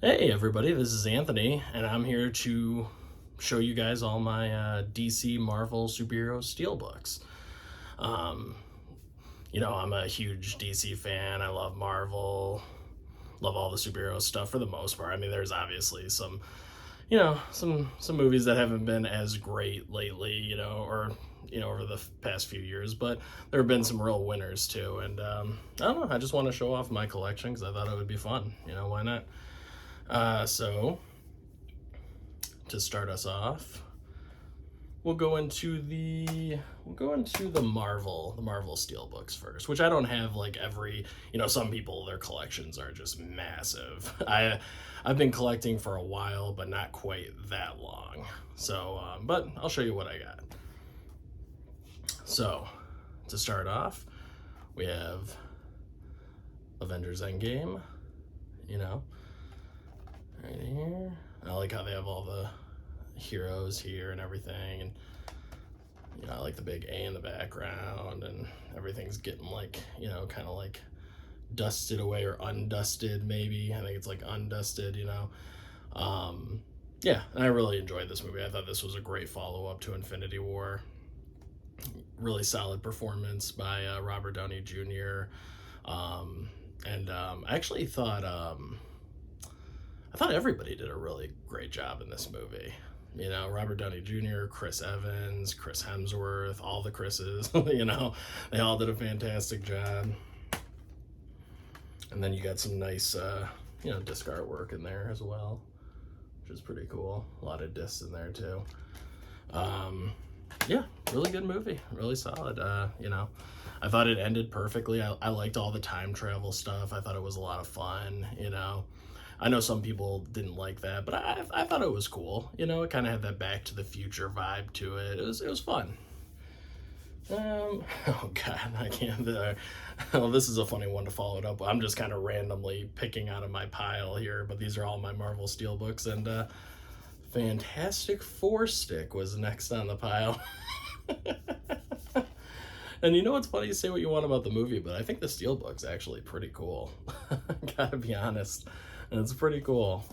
Hey everybody, this is Anthony, and I'm here to show you guys all my DC Marvel superhero steelbooks. Um, I'm a huge DC fan. I love Marvel, love all the superhero stuff for the most part. I mean, there's obviously some movies that haven't been as great lately, over the past few years, but there have been some real winners too. And I don't know, I just want to show off my collection because I thought it would be fun. Why not? So to start us off, we'll go into the Marvel Steelbooks first, which I don't have like every, some people their collections are just massive. I've been collecting for a while, but not quite that long. So, but I'll show you what I got. So, to start off, we have Avengers Endgame, right here. I like how they have all the heroes here and everything, and I like the big A in the background, and everything's getting like, kind of like dusted away or undusted, maybe. I think it's like undusted, yeah, and I really enjoyed this movie. I thought this was a great follow-up to Infinity War. Really solid performance by Robert Downey Jr. And I actually thought I thought everybody did a really great job in this movie. Robert Downey Jr., Chris Evans, Chris Hemsworth, all the Chris's, they all did a fantastic job. And then you got some nice, disc artwork in there as well, which is pretty cool. A lot of discs in there too. Yeah, really good movie, really solid. I thought it ended perfectly. I liked all the time travel stuff. I thought it was a lot of fun, I know some people didn't like that, but I thought it was cool. It kind of had that Back to the Future vibe to it. It was fun. Oh God, I can't. Well, this is a funny one to follow it up. I'm just kind of randomly picking out of my pile here, but these are all my Marvel Steelbooks, and Fantastic Four stick was next on the pile. And what's funny? You say what you want about the movie, but I think the Steelbook's actually pretty cool. Gotta be honest. And it's pretty cool.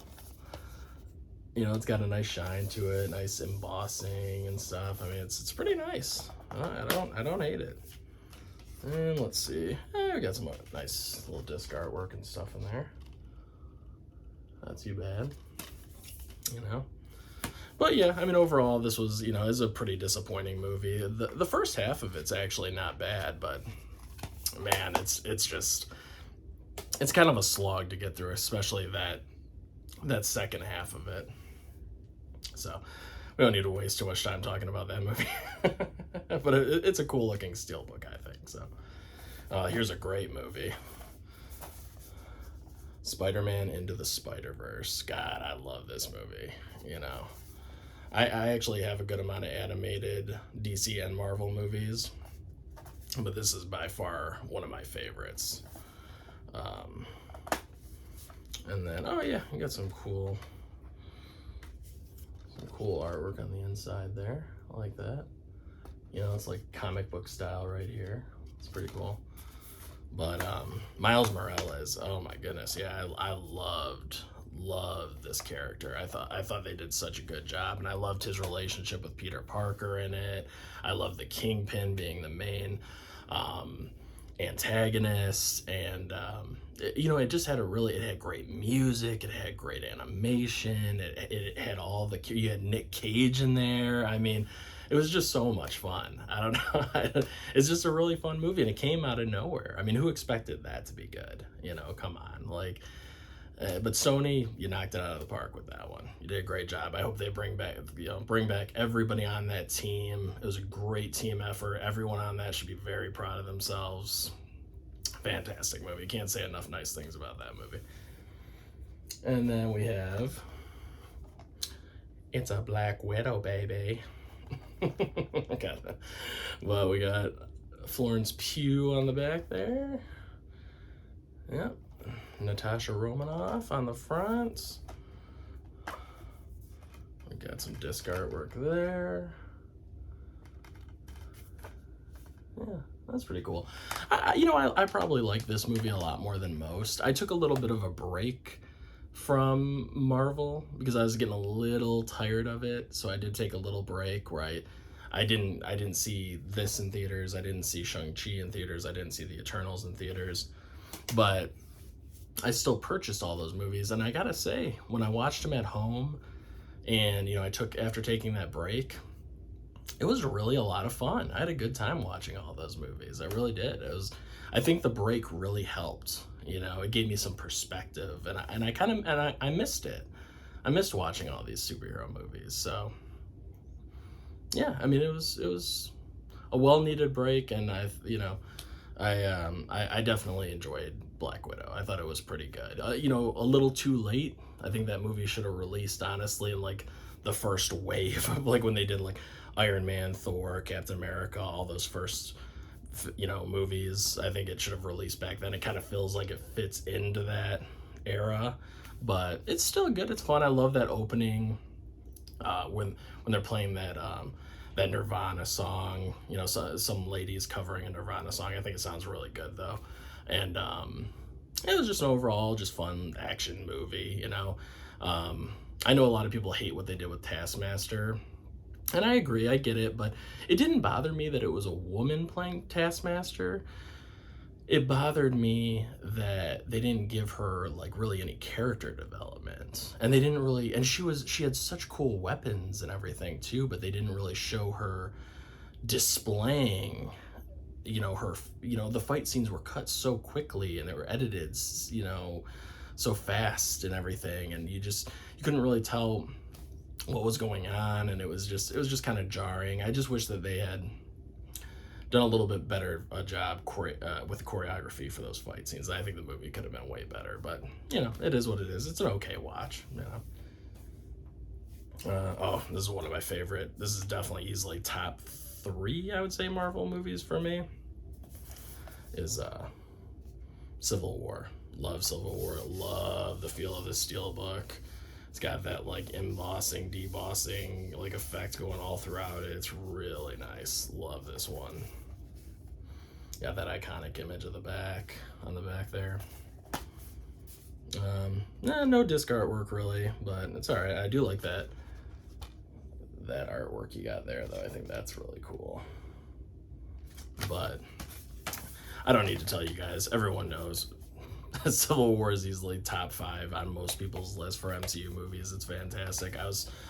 It's got a nice shine to it, nice embossing and stuff. I mean, it's pretty nice. I don't hate it. And let's see. We got some nice little disc artwork and stuff in there. Not too bad. But yeah, I mean, overall, this was, is a pretty disappointing movie. The first half of it's actually not bad, but man, it's kind of a slog to get through, especially that second half of it. So we don't need to waste too much time talking about that movie. But it's a cool looking steelbook, I think. So here's a great movie. Spider-Man Into the Spider-Verse. God, I love this movie. I actually have a good amount of animated DC and Marvel movies, but this is by far one of my favorites. And then, oh yeah, you got some cool artwork on the inside there. I like that. It's like comic book style right here. It's pretty cool. But Miles Morales, oh my goodness, yeah, I loved this character. I thought they did such a good job, and I loved his relationship with Peter Parker in it. I loved the Kingpin being the main antagonist, and it just had it had great music, it had great animation, it had you had Nick Cage in there. I mean, it was just so much fun. I don't know. It's just a really fun movie, and it came out of nowhere. I mean, who expected that to be good? Come on, like. But Sony, you knocked it out of the park with that one. You did a great job. I hope they bring back everybody on that team. It was a great team effort. Everyone on that should be very proud of themselves. Fantastic movie. Can't say enough nice things about that movie. And then we have It's a Black Widow, baby. Well, we got Florence Pugh on the back there. Yep. Natasha Romanoff on the front. We got some disc artwork there. Yeah, that's pretty cool. I probably like this movie a lot more than most. I took a little bit of a break from Marvel because I was getting a little tired of it. So I did take a little break where I didn't see this in theaters. I didn't see Shang-Chi in theaters. I didn't see the Eternals in theaters. But I still purchased all those movies, and I gotta say, when I watched them at home, and I took after taking that break, it was really a lot of fun. I had a good time watching all those movies. I really did. I think the break really helped. It gave me some perspective, and I kind of I missed it. I missed watching all these superhero movies. So yeah, I mean, it was a well needed break, and I definitely enjoyed Black Widow. I thought it was pretty good. A little too late. I think that movie should have released honestly in like the first wave of like when they did like Iron Man, Thor, Captain America, all those first movies. I think it should have released back then. It kind of feels like it fits into that era, but it's still good. It's fun. I love that opening when they're playing that Nirvana song. Some ladies covering a Nirvana song. I think it sounds really good though, and it was just an overall just fun action movie. I know a lot of people hate what they did with Taskmaster, and I agree, I get it, but it didn't bother me that it was a woman playing Taskmaster. It bothered me that they didn't give her like really any character development, and they didn't really, and she had such cool weapons and everything too, but they didn't really show her displaying her. The fight scenes were cut so quickly and they were edited so fast and everything, and you couldn't really tell what was going on, and it was just kind of jarring. I just wish that they had done a little bit better a job with choreography for those fight scenes. I think the movie could have been way better, but it is what it is. It's an okay watch. Oh, this is one of my favorite. This is definitely easily top 3, I would say, Marvel movies for me. Is Civil War. Love Civil War. Love the feel of the Steelbook. It's got that like embossing, debossing like effect going all throughout it. It's really nice. Love this one. Got that iconic image of the back on the back there. No disc artwork really, but it's all right. I do like that artwork you got there though. I think that's really cool. But I don't need to tell you guys. Everyone knows Civil War is easily top 5 on most people's list for MCU movies. It's fantastic.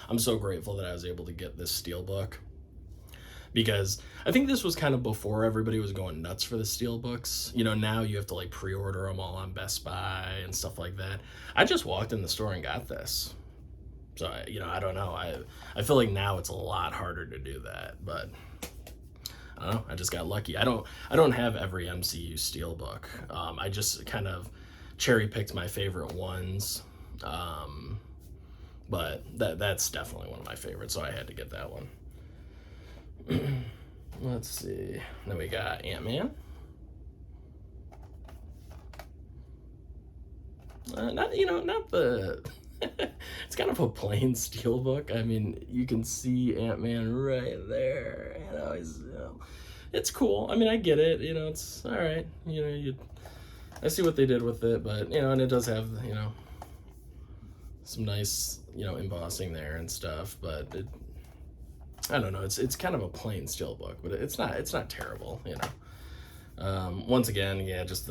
I'm so grateful that I was able to get this Steelbook, because I think this was kind of before everybody was going nuts for the Steelbooks. Now you have to like pre-order them all on Best Buy and stuff like that. I just walked in the store and got this. So I don't know. I feel like now it's a lot harder to do that, but I don't know. I just got lucky. I don't have every MCU Steelbook. I just kind of cherry picked my favorite ones. But that's definitely one of my favorites, so I had to get that one. Let's see. Then we got Ant-Man. Not the. It's kind of a plain Steelbook. I mean, you can see Ant-Man right there. It's cool. I mean, I get it. It's all right. I see what they did with it, but and it does have some nice embossing there and stuff. But I don't know. It's kind of a plain Steelbook, but it's not terrible. Once again, yeah, just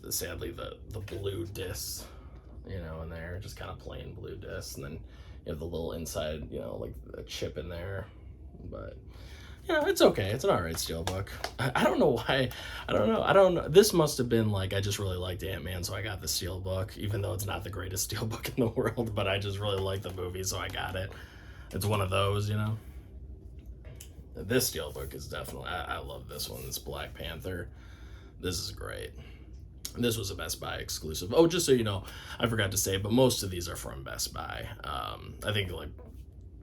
sadly the blue disc. In there, just kind of plain blue disc, and then you have the little inside, like a chip in there. But it's okay. It's an alright Steelbook. I don't know why. I don't know. This must have been like I just really liked Ant-Man, so I got the Steelbook, even though it's not the greatest Steelbook in the world. But I just really like the movie, so I got it. It's one of those, This Steelbook is definitely. I love this one. This Black Panther. This is great. This was a Best Buy exclusive. Oh, just so you know, I forgot to say, but most of these are from Best Buy. I think like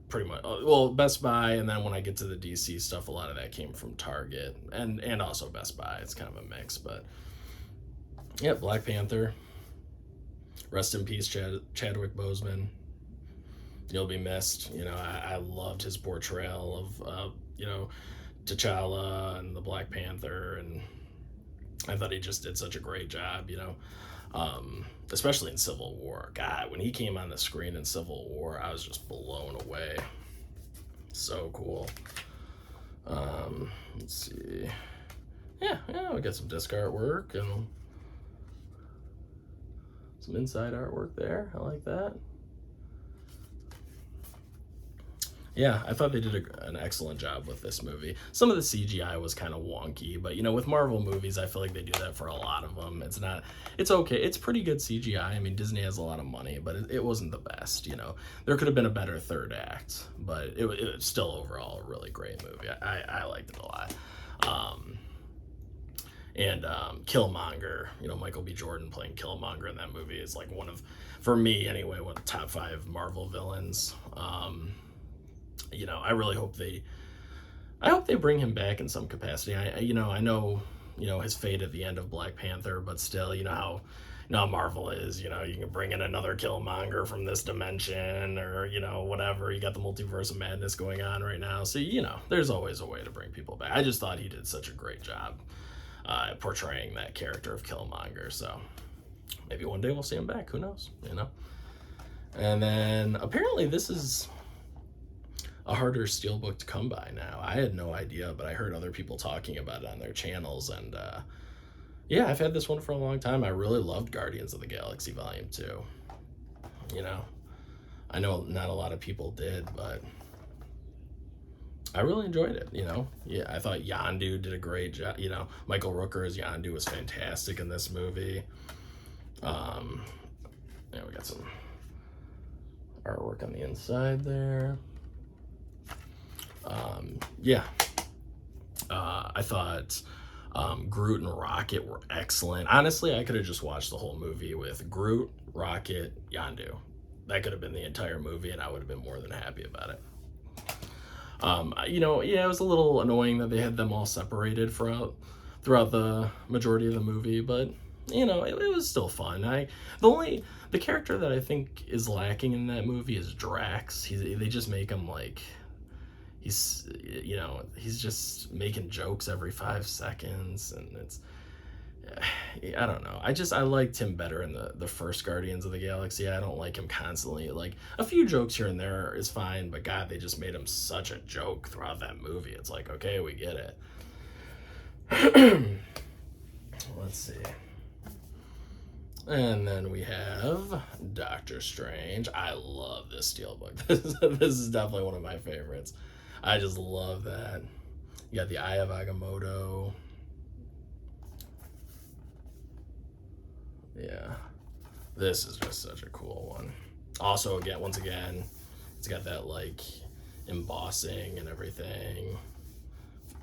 pretty much, well, Best Buy, and then when I get to the DC stuff, a lot of that came from Target and also Best Buy. It's kind of a mix, but yeah, Black Panther. Rest in peace, Chadwick Boseman. You'll be missed. I loved his portrayal of T'Challa and the Black Panther, and I thought he just did such a great job. Especially in Civil War. God, when he came on the screen in Civil War, I was just blown away. So cool. Let's see. Yeah, we got some disc artwork and some inside artwork there. I like that. Yeah, I thought they did an excellent job with this movie. Some of the CGI was kind of wonky, but with Marvel movies, I feel like they do that for a lot of them. It's okay. It's pretty good CGI. I mean, Disney has a lot of money, but it wasn't the best. There could have been a better third act, but it was still overall a really great movie. I liked it a lot. And Killmonger, Michael B. Jordan playing Killmonger in that movie is like for me anyway, one of the top 5 Marvel villains. I really hope they bring him back in some capacity. I know his fate at the end of Black Panther, but still, how Marvel is. You can bring in another Killmonger from this dimension, or whatever. You got the multiverse of madness going on right now, so there's always a way to bring people back. I just thought he did such a great job portraying that character of Killmonger. So maybe one day we'll see him back. Who knows? And then apparently this is a harder Steelbook to come by now. I had no idea, but I heard other people talking about it on their channels, and yeah, I've had this one for a long time. I really loved Guardians of the Galaxy Volume 2. I know not a lot of people did, but I really enjoyed it. Yeah, I thought Yondu did a great job. Michael Rooker as Yondu was fantastic in this movie. Yeah, we got some artwork on the inside there. Yeah, I thought Groot and Rocket were excellent. Honestly, I could have just watched the whole movie with Groot, Rocket, Yondu. That could have been the entire movie, and I would have been more than happy about it. Yeah, it was a little annoying that they had them all separated throughout the majority of the movie, but it was still fun. The character that I think is lacking in that movie is Drax. They just make him like he's just making jokes every 5 seconds, and it's I don't know. I liked him better in the first Guardians of the Galaxy. I don't like him constantly. Like, a few jokes here and there is fine, but God, they just made him such a joke throughout that movie. It's like, okay, we get it. Let's see. And then we have Doctor Strange. I love this Steelbook. This is definitely one of my favorites. I just love that. You got the Eye of Agamotto. Yeah, this is just such a cool one. Also, once again, it's got that like embossing and everything.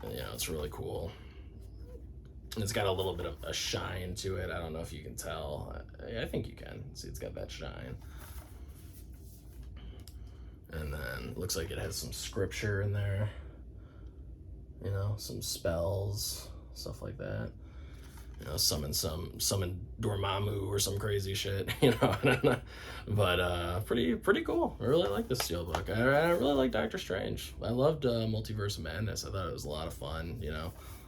It's really cool. And it's got a little bit of a shine to it. I don't know if you can tell. I think you can. See, it's got that shine. And then it looks like it has some scripture in there. Some spells, stuff like that. Summon Dormammu or some crazy shit, but pretty cool. I really like this Steelbook. I really like Doctor Strange. I loved Multiverse of Madness. I thought it was a lot of fun.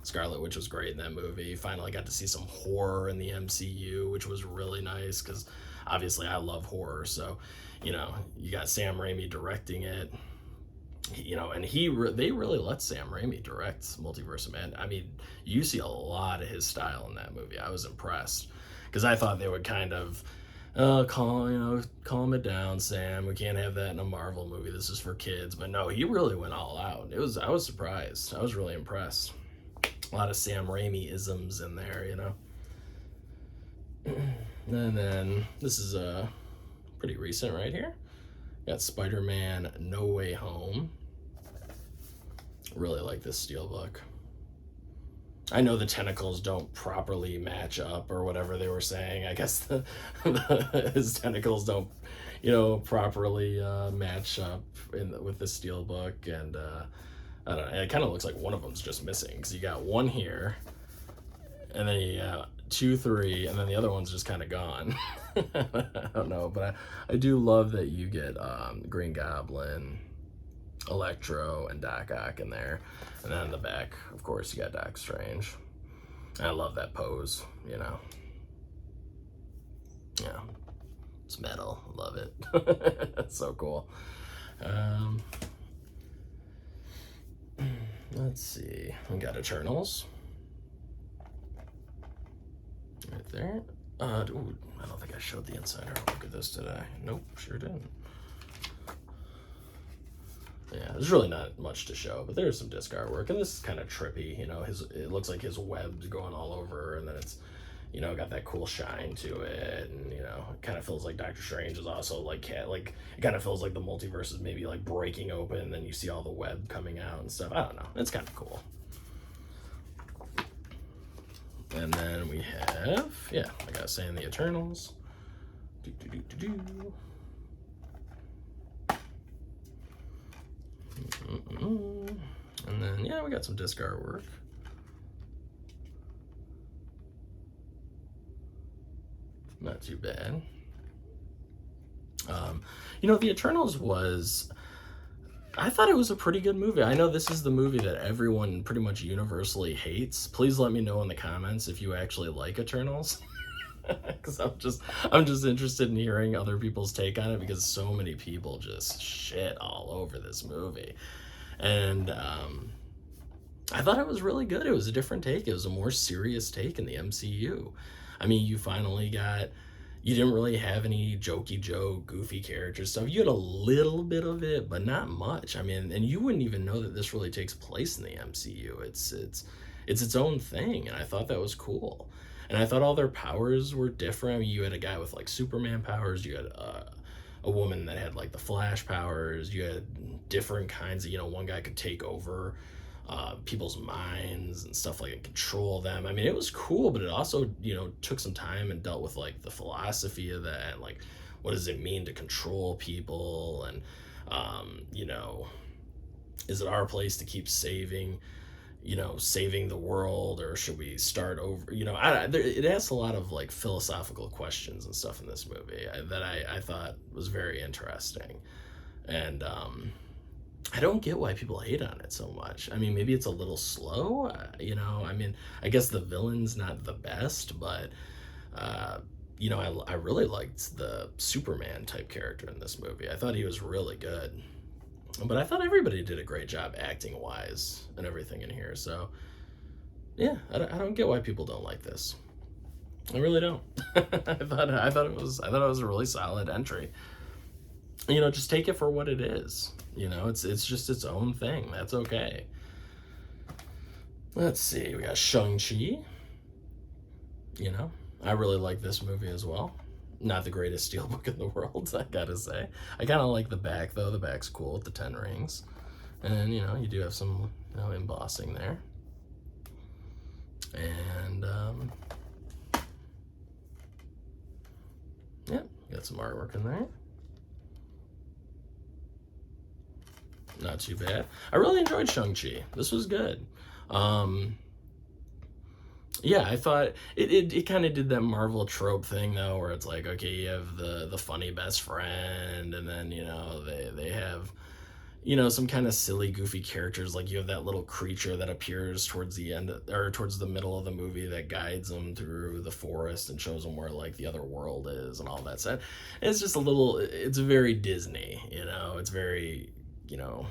Scarlet Witch was great in that movie. Finally got to see some horror in the MCU, which was really nice because obviously I love horror. So, you got Sam Raimi directing it. And they really let Sam Raimi direct Multiverse of Madness. I mean, you see a lot of his style in that movie. I was impressed because I thought they would kind of calm it down, Sam. We can't have that in a Marvel movie. This is for kids. But no, he really went all out. I was surprised. I was really impressed. A lot of Sam Raimi isms in there, And then this is pretty recent right here. Got Spider-Man No Way Home. Really like this Steelbook. I know the tentacles don't properly match up or whatever they were saying. I guess his tentacles don't, properly match up with the Steelbook. And I don't know. It kind of looks like one of them's just missing because you got one here, and then you got 2, 3, and then the other one's just kind of gone. I don't know, but I do love that you get Green Goblin, Electro, and Doc Ock in there. And then in the back, of course, you got Doc Strange. I love that pose, Yeah, it's metal. Love it. That's so cool. Um, let's see. We got Eternals right there. Ooh, I don't think I showed the inside art. Look at this today. Nope, sure didn't. Yeah, there's really not much to show, but there's some disc artwork, and this is kind of trippy. You know, it looks like his web's going all over, and then it's, you know, got that cool shine to it, and you know, it kind of feels like Doctor Strange is also like it kind of feels like the multiverse is maybe like breaking open, and then you see all the web coming out and stuff. I don't know, it's kind of cool. And then we have, yeah, like I was saying, the Eternals. Do, do, do, do, do. And then, yeah, we got some disc artwork. Not too bad. You know, The Eternals was, I thought it was a pretty good movie. I know this is the movie that everyone pretty much universally hates. Please let me know in the comments if you actually like Eternals. Because I'm just interested in hearing other people's take on it, because so many people just shit all over this movie. And I thought it was really good. It was a different take. It was a more serious take in the MCU. I mean, you didn't really have any jokey joke, goofy character stuff. You had a little bit of it, but not much. I mean, and you wouldn't even know that this really takes place in the MCU. It's its own thing, and I thought that was cool. And I thought all their powers were different. I mean, you had a guy with like Superman powers. You had a woman that had like the Flash powers. You had different kinds of, you know, one guy could take over people's minds and stuff like and control them. I mean, it was cool, but it also, you know, took some time and dealt with like the philosophy of that, and like what does it mean to control people, and you know, is it our place to keep saving the world, or should we start over? You know, it asks a lot of like philosophical questions and stuff in this movie that I thought was very interesting. And I don't get why people hate on it so much. I mean, maybe it's a little slow, you know. I mean, I guess the villain's not the best, but you know, I really liked the Superman type character in this movie. I thought he was really good. But I thought everybody did a great job acting wise and everything in here. So yeah, I don't get why people don't like this. I really don't. I thought it was a really solid entry. You know, just take it for what it is. You know, it's just its own thing. That's okay. Let's see. We got Shang-Chi. You know, I really like this movie as well. Not the greatest steelbook in the world, I gotta say. I kind of like the back, though. The back's cool with the 10 rings. And, you know, you do have some, you know, embossing there. And, yeah, got some artwork in there. Not too bad. I really enjoyed Shang-Chi. This was good. Yeah, I thought it kind of did that Marvel trope thing, though, where it's like, okay, you have the funny best friend, and then, you know, they have, you know, some kind of silly, goofy characters. Like you have that little creature that appears towards the end, or towards the middle of the movie, that guides them through the forest and shows them where like the other world is and all that stuff. It's just it's very Disney, you know. It's very, you know,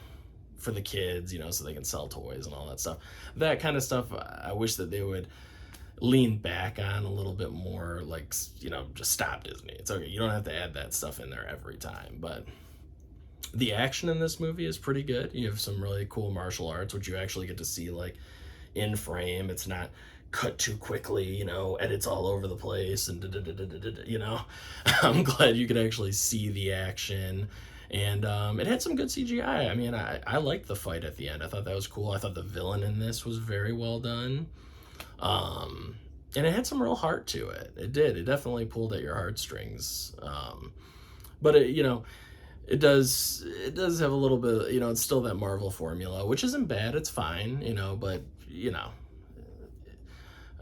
for the kids, you know, so they can sell toys and all that stuff. That kind of stuff, I wish that they would lean back on a little bit more. Like, you know, just stop, Disney. It's okay, you don't have to add that stuff in there every time. But the action in this movie is pretty good. You have some really cool martial arts, which you actually get to see like in frame. It's not cut too quickly, you know, edits all over the place and you know. I'm glad you could actually see the action. And it had some good CGI. I mean, I liked the fight at the end. I thought that was cool. I thought the villain in this was very well done. And it had some real heart to it. It did. It definitely pulled at your heartstrings. But it, you know, it does have a little bit, you know, it's still that Marvel formula, which isn't bad. It's fine, you know, but, you know,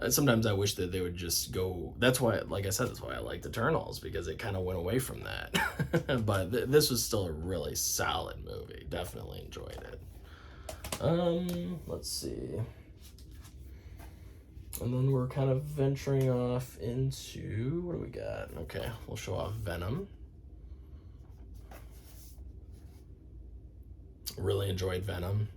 sometimes I wish that they would just go. That's why, like I said, that's why I liked Eternals, because it kind of went away from that. But this was still a really solid movie. Definitely enjoyed it. Let's see. And then we're kind of venturing off into, what do we got? Okay, we'll show off Venom. Really enjoyed Venom.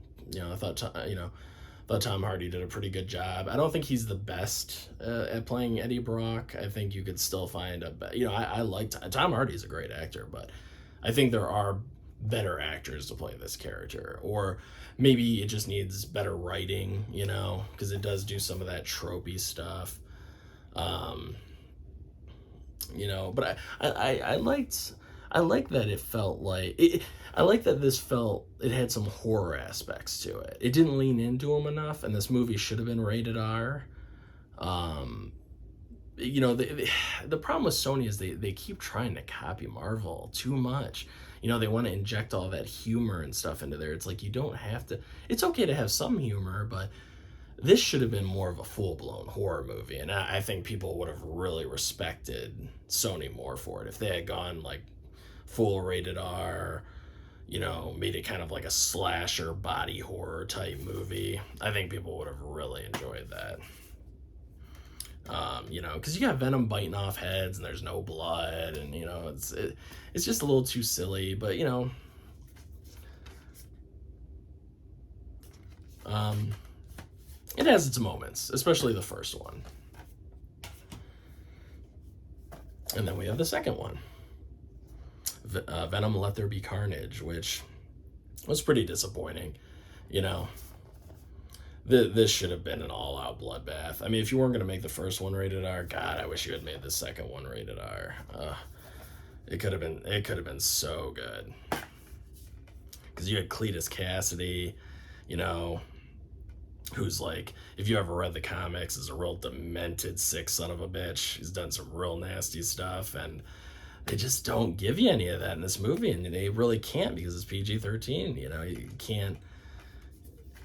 I thought Tom Hardy did a pretty good job. I don't think he's the best at playing Eddie Brock. I think you could still find I like Tom Hardy's a great actor, but I think there are better actors to play this character, or maybe it just needs better writing, because it does do some of that tropey stuff. But I like that it felt like I like that this felt it had some horror aspects to it. It didn't lean into them enough, and this movie should have been rated R. The problem with Sony is they keep trying to copy Marvel too much. They want to inject all that humor and stuff into there. It's like you don't have to. It's okay to have some humor, but this should have been more of a full-blown horror movie, and I think people would have really respected Sony more for it if they had gone like full rated R, made it kind of like a slasher body horror type movie. I think people would have really enjoyed that. Because you got Venom biting off heads and there's no blood, and it's just a little too silly, but it has its moments, especially the first one. And then we have the second one, Venom Let There Be Carnage, which was pretty disappointing. This should have been an all-out bloodbath. I mean, if you weren't going to make the first one rated R, God, I wish you had made the second one rated R. It could have been so good. Because you had Cletus Cassidy, who's like, if you ever read the comics, is a real demented, sick son of a bitch. He's done some real nasty stuff, and they just don't give you any of that in this movie, and they really can't, because it's PG-13.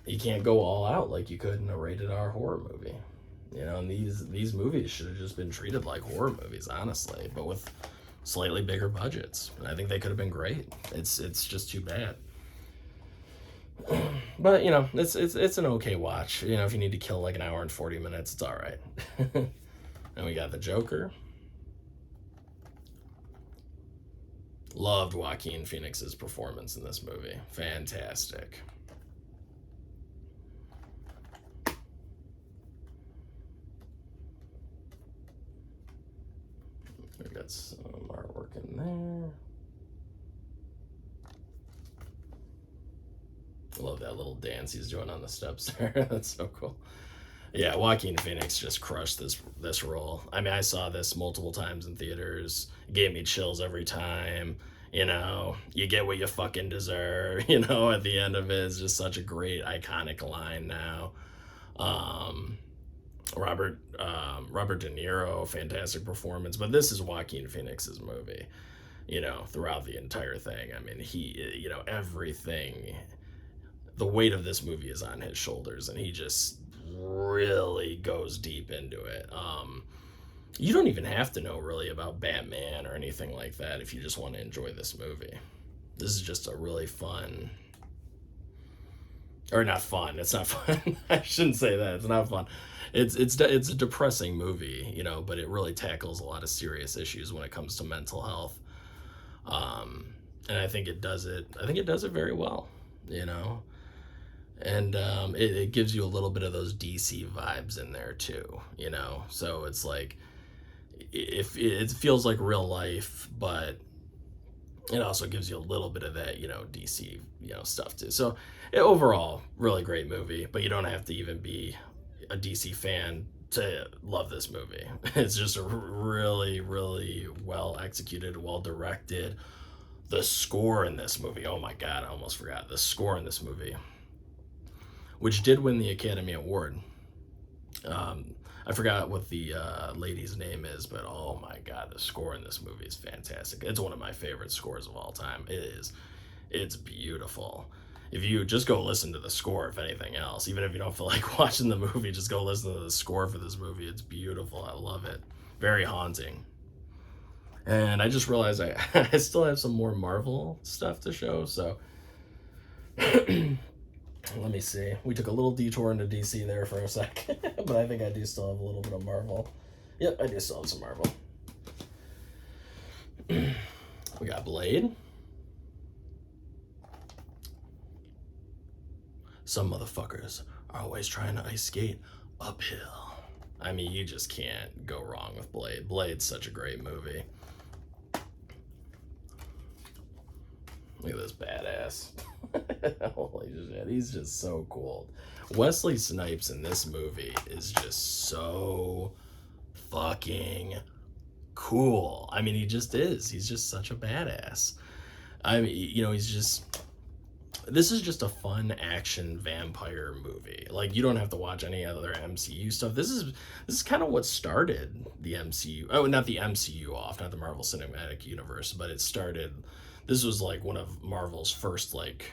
You can't go all out like you could in a rated R horror movie. And these movies should have just been treated like horror movies, honestly, but with slightly bigger budgets. And I think they could have been great. It's just too bad. But it's an okay watch. If you need to kill like an hour and 40 minutes, it's all right. And we got the Joker. Loved Joaquin Phoenix's performance in this movie. Fantastic. We got some artwork in there. I love that little dance he's doing on the steps there. That's so cool. Yeah, Joaquin Phoenix just crushed this role. I mean, I saw this multiple times in theaters. It gave me chills every time. You get what you fucking deserve. At the end of it, it's just such a great, iconic line now. Robert De Niro, fantastic performance, but this is Joaquin Phoenix's movie, throughout the entire thing. I mean, he, everything, the weight of this movie is on his shoulders, and he just really goes deep into it. You don't even have to know really about Batman or anything like that if you just want to enjoy this movie. This is just a really fun, or not fun. It's not fun. I shouldn't say that. It's not fun. It's a depressing movie, but it really tackles a lot of serious issues when it comes to mental health. And I think it does it. I think it does it very well, And it gives you a little bit of those DC vibes in there too, So it's like, if it feels like real life, but it also gives you a little bit of that, DC, stuff too. So overall, really great movie, but you don't have to even be a DC fan to love this movie. It's just a really, really well executed, well directed. The score in this movie, oh my God, I almost forgot. The score in this movie, which did win the Academy Award. I forgot what the lady's name is, but oh my God, the score in this movie is fantastic. It's one of my favorite scores of all time. It's beautiful. If you just go listen to the score, if anything else, even if you don't feel like watching the movie, just go listen to the score for this movie. It's beautiful. I love it. Very haunting. And I just realized I still have some more Marvel stuff to show, so Let me see. We took a little detour into DC there for a sec, but I think I do still have a little bit of Marvel. Yep, I do still have some Marvel. We got Blade. Some motherfuckers are always trying to ice skate uphill. I mean, you just can't go wrong with Blade. Blade's such a great movie. Look at this badass. Holy shit, he's just so cool. Wesley Snipes in this movie is just so fucking cool. I mean, he just is. He's just such a badass. I mean, this is just a fun action vampire movie. Like, you don't have to watch any other MCU stuff. This is kind of what started the MCU. Oh, not the MCU off, not the Marvel Cinematic Universe, but it started. This was like one of Marvel's first like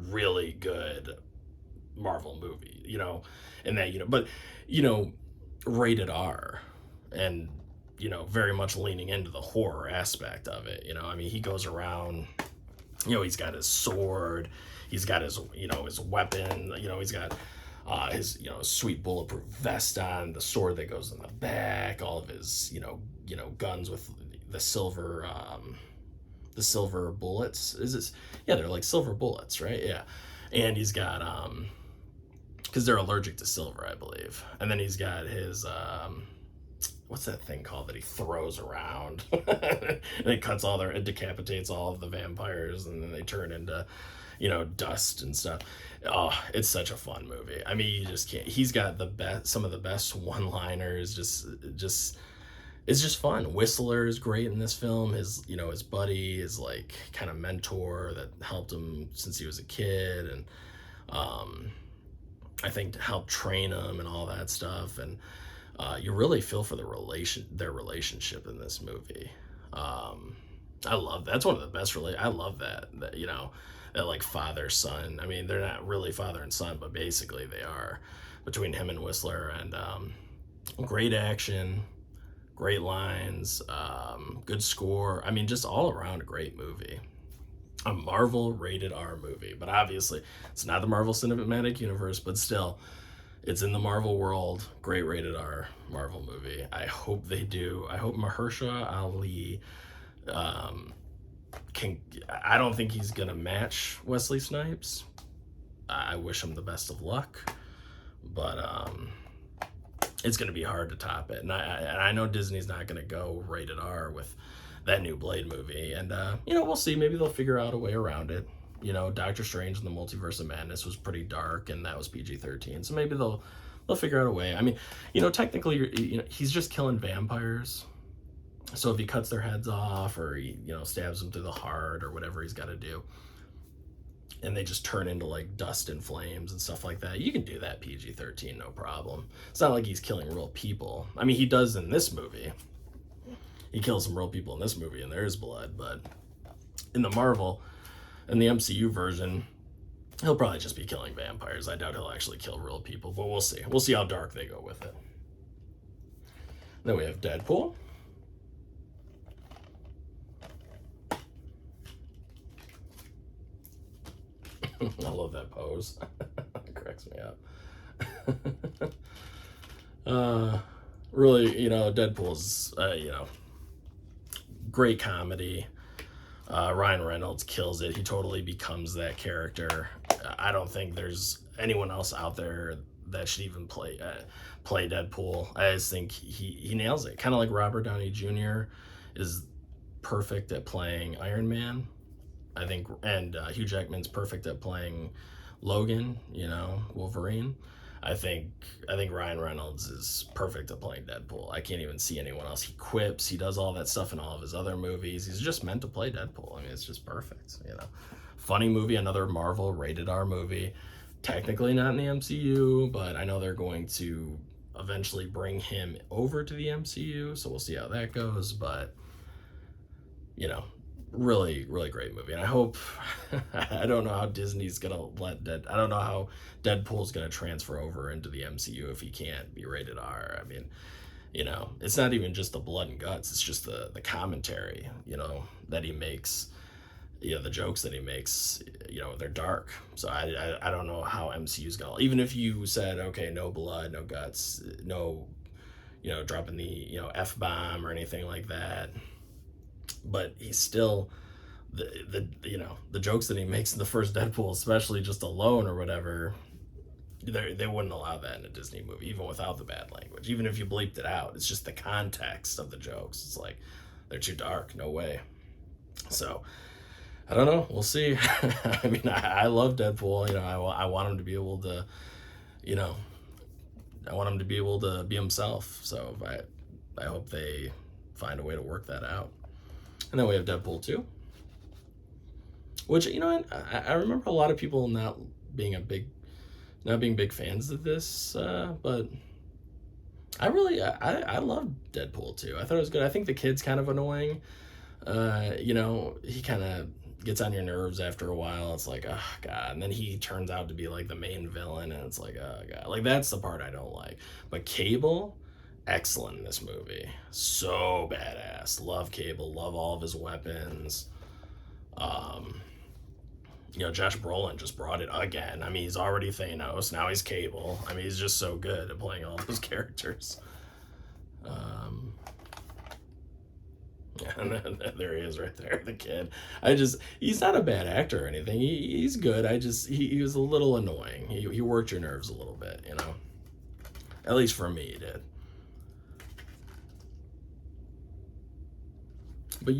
really good Marvel movie, and that but rated R, and very much leaning into the horror aspect of it. I mean, he goes around. He's got his sword, he's got his, his weapon, he's got his, sweet bulletproof vest on, the sword that goes in the back, all of his, guns with the silver bullets. Is this? Yeah, they're like silver bullets, right? Yeah. And he's got, because they're allergic to silver, I believe. And then he's got his, what's that thing called that he throws around? And it decapitates all of the vampires, and then they turn into, dust and stuff. Oh, it's such a fun movie. I mean, you just can't. He's got some of the best one-liners. It's just fun. Whistler is great in this film. His buddy, his like kind of mentor that helped him since he was a kid, and I think helped train him and all that stuff. And you really feel for their relationship in this movie. I love that's one of the best. I love that that like father son. I mean, they're not really father and son, but basically they are, between him and Whistler. And great action, great lines, good score. I mean, just all around a great movie. A Marvel rated R movie, but obviously it's not the Marvel Cinematic Universe, but still, it's in the Marvel world. Great rated R Marvel movie. I hope they do. I hope Mahershala Ali can. I don't think he's gonna match Wesley Snipes. I wish him the best of luck, but it's gonna be hard to top it. And I know Disney's not gonna go rated R with that new Blade movie. And we'll see. Maybe they'll figure out a way around it. Doctor Strange and the Multiverse of Madness was pretty dark, and that was PG-13. So maybe they'll figure out a way. I mean, technically, he's just killing vampires. So if he cuts their heads off, or he, stabs them through the heart, or whatever he's got to do, and they just turn into like dust and flames and stuff like that, you can do that PG-13, no problem. It's not like he's killing real people. I mean, he does in this movie. He kills some real people in this movie, and there's blood. But in the Marvel, in the MCU version, he'll probably just be killing vampires. I doubt he'll actually kill real people, but we'll see. We'll see how dark they go with it. Then we have Deadpool. I love that pose. It cracks me up. Really, Deadpool's, great comedy. Ryan Reynolds kills it. He totally becomes that character. I don't think there's anyone else out there that should even play Deadpool. I just think he nails it. Kind of like Robert Downey Jr. is perfect at playing Iron Man, I think, and Hugh Jackman's perfect at playing Logan, Wolverine. I think Ryan Reynolds is perfect at playing Deadpool. I can't even see anyone else. He quips, he does all that stuff in all of his other movies. He's just meant to play Deadpool. I mean, it's just perfect, Funny movie, another Marvel rated R movie. Technically not in the MCU, but I know they're going to eventually bring him over to the MCU, so we'll see how that goes. But, really, really great movie. And I hope, I don't know how Disney's gonna I don't know how Deadpool's gonna transfer over into the MCU if he can't be rated R. I mean, it's not even just the blood and guts, it's just the commentary, that he makes. the jokes that he makes, they're dark. So I don't know how MCU's gonna, even if you said, okay, no blood, no guts, no, dropping the, F-bomb or anything like that. But he's still, the jokes that he makes in the first Deadpool, especially just alone or whatever, they wouldn't allow that in a Disney movie, even without the bad language. Even if you bleeped it out, it's just the context of the jokes. It's like, they're too dark, no way. So I don't know. We'll see. I mean, I love Deadpool. I want him to be able to, you know, I want him to be able to be himself. So I hope they find a way to work that out. And then we have Deadpool 2, which, I remember a lot of people not being big fans of this, but I loved Deadpool 2. I thought it was good. I think the kid's kind of annoying. He kind of gets on your nerves after a while. It's like, oh god. And then he turns out to be like the main villain, and it's like, oh god. Like, that's the part I don't like. But Cable, excellent in this movie. So badass. Love Cable. Love all of his weapons. Josh Brolin just brought it again. I mean, he's already Thanos. Now he's Cable. I mean, he's just so good at playing all those characters. And then, there he is right there, the kid. He's not a bad actor or anything. He's good. He was a little annoying. He worked your nerves a little bit, At least for me, he did. But,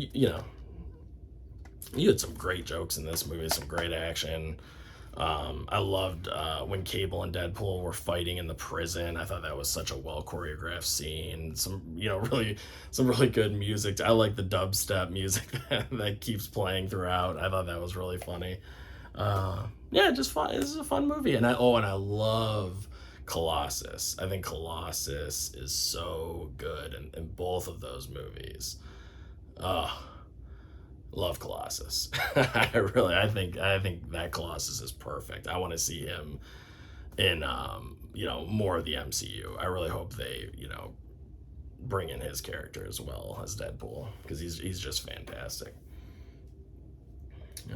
you had some great jokes in this movie, some great action. I loved when Cable and Deadpool were fighting in the prison. I thought that was such a well choreographed scene. Some really good music. I like the dubstep music that keeps playing throughout. I thought that was really funny. Just fun. This is a fun movie, and I love Colossus. I think Colossus is so good in both of those movies. Love Colossus. I think that Colossus is perfect. I want to see him in more of the MCU. I really hope they bring in his character as well as Deadpool, because he's just fantastic.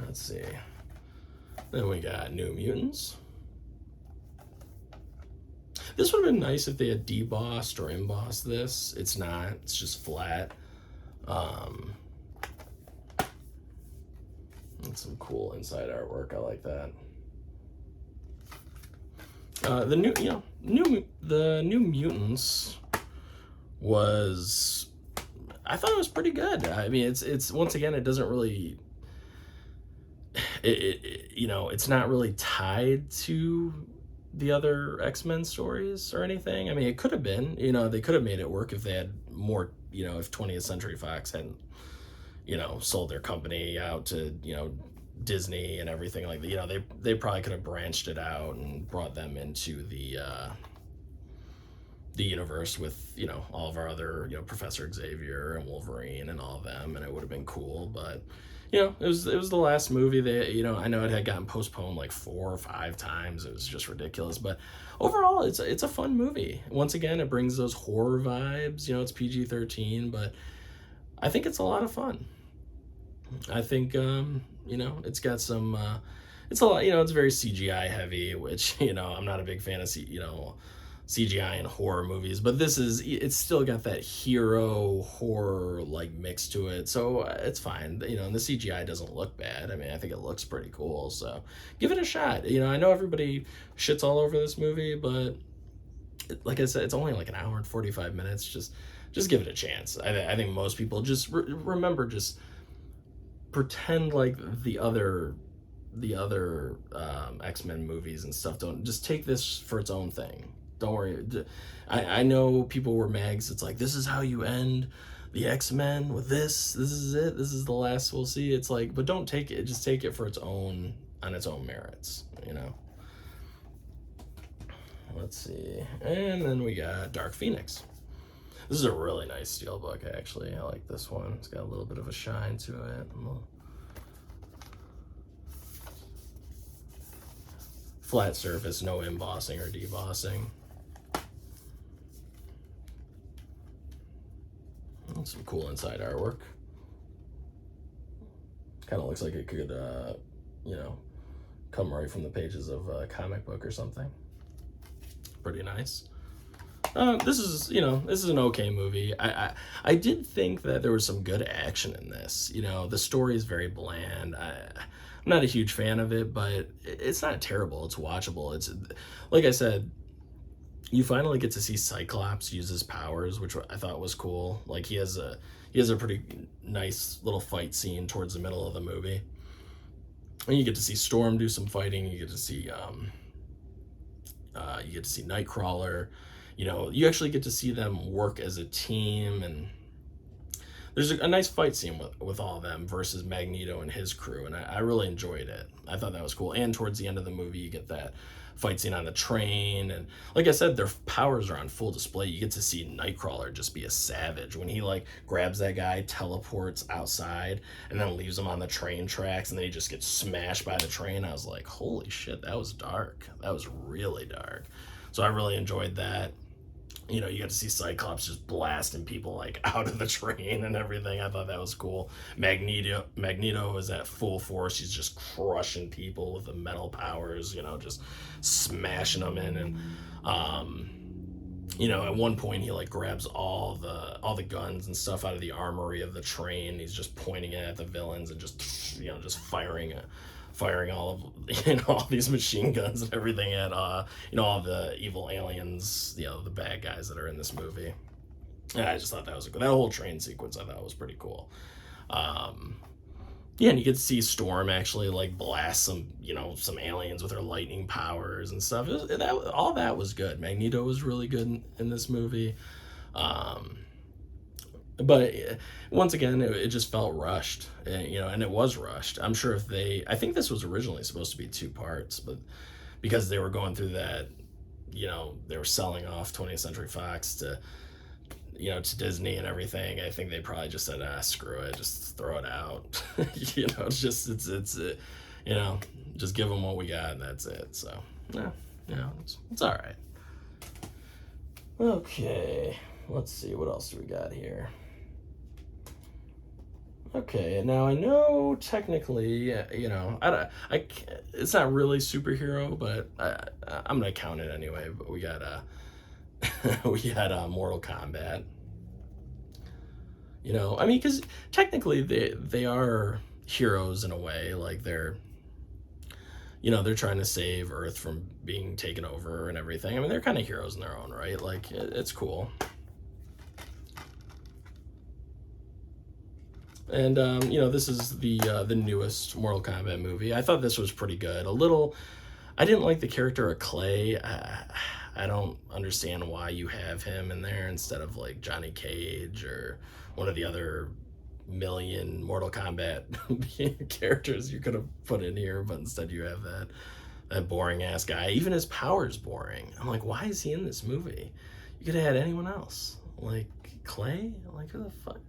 Let's see. Then we got New Mutants. This would have been nice if they had debossed or embossed this. It's not. It's just flat. And some cool inside artwork. I like that. The New Mutants was, I thought it was pretty good. I mean, it's once again, it doesn't really, it's not really tied to the other X-Men stories or anything. I mean, it could have been, they could have made it work if they had more, if 20th Century Fox hadn't, sold their company out to, Disney and everything like that. They probably could have branched it out and brought them into the universe with, all of our other, Professor Xavier and Wolverine and all of them, and it would have been cool. But, it was the last movie that, I know it had gotten postponed like 4 or 5 times. It was just ridiculous. But overall, it's a fun movie. Once again, it brings those horror vibes. It's PG-13, but I think it's a lot of fun. I think, it's got some, it's a lot, it's very CGI heavy, which, I'm not a big fan of, CGI in horror movies, but it's still got that hero horror like mix to it. So it's fine. And the CGI doesn't look bad. I mean, I think it looks pretty cool. So give it a shot. I know everybody shits all over this movie, but like I said, it's only like an hour and 45 minutes. Just give it a chance. I think most people just remember, just pretend like the other X-Men movies and stuff. Don't just take this for its own thing. Don't worry. I know people were mags. It's like, this is how you end the X-Men with this. This is it. This is the last we'll see. It's like, but don't take it. Just take it for its own, on its own merits. Let's see. And then we got Dark Phoenix. This is a really nice steelbook, actually. I like this one. It's got a little bit of a shine to it. Flat surface, no embossing or debossing. And some cool inside artwork. Kind of looks like it could, you know, come right from the pages of a comic book or something. Pretty nice. This is, this is an okay movie. I did think that there was some good action in this. The story is very bland. I'm not a huge fan of it, but it's not terrible. It's watchable. It's, like I said, you finally get to see Cyclops use his powers, which I thought was cool. Like, he has a pretty nice little fight scene towards the middle of the movie, and you get to see Storm do some fighting. You get to see Nightcrawler. You actually get to see them work as a team, and there's a nice fight scene with all of them versus Magneto and his crew, and I really enjoyed it. I thought that was cool. And towards the end of the movie, you get that fight scene on the train, and like I said, their powers are on full display. You get to see Nightcrawler just be a savage when he grabs that guy, teleports outside, and then leaves him on the train tracks, and then he just gets smashed by the train. I was like, holy shit, that was dark. That was really dark. So I really enjoyed that. You got to see Cyclops just blasting people out of the train and everything. I thought that was cool. Magneto is at full force. He's just crushing people with the metal powers, just smashing them in. And at one point he grabs all the guns and stuff out of the armory of the train. He's just pointing it at the villains and just firing all of all these machine guns and everything at all the evil aliens, the bad guys that are in this movie. And I just thought that was that whole train sequence I thought was pretty cool. And you get to see Storm actually blast some aliens with her lightning powers and stuff. All that was good. Magneto was really good in this movie. But once again, it just felt rushed, and it was rushed. I'm sure I think this was originally supposed to be 2 parts, but because they were going through that, they were selling off 20th Century Fox to Disney and everything. I think they probably just said, screw it, just throw it out. It's just give them what we got and that's it. So, it's all right. Okay, let's see, what else do we got here? Okay, now I know technically, it's not really superhero, but I'm gonna count it anyway. But we got Mortal Kombat. Because technically they are heroes in a way. They're trying to save Earth from being taken over and everything. They're kind of heroes in their own right. It's cool. And this is the newest Mortal Kombat movie. I thought this was pretty good. I didn't like the character of Clay. I don't understand why you have him in there instead of Johnny Cage or one of the other million Mortal Kombat characters you could have put in here, but instead you have that boring ass guy. Even his power's boring. I'm like, why is he in this movie? You could have had anyone else. Clay? Who the fuck?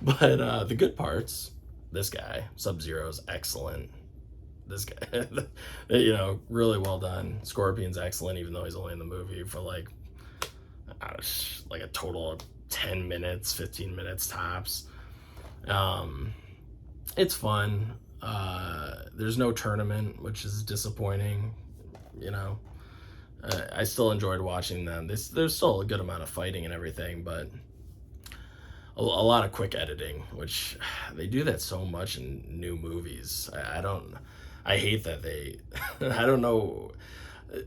But the good parts, this guy, Sub-Zero's excellent. This guy, really well done. Scorpion's excellent, even though he's only in the movie for a total of 10 minutes, 15 minutes tops. It's fun. There's no tournament, which is disappointing, I still enjoyed watching them. There's still a good amount of fighting and everything, but a lot of quick editing, which they do that so much in new movies. I hate that I don't know.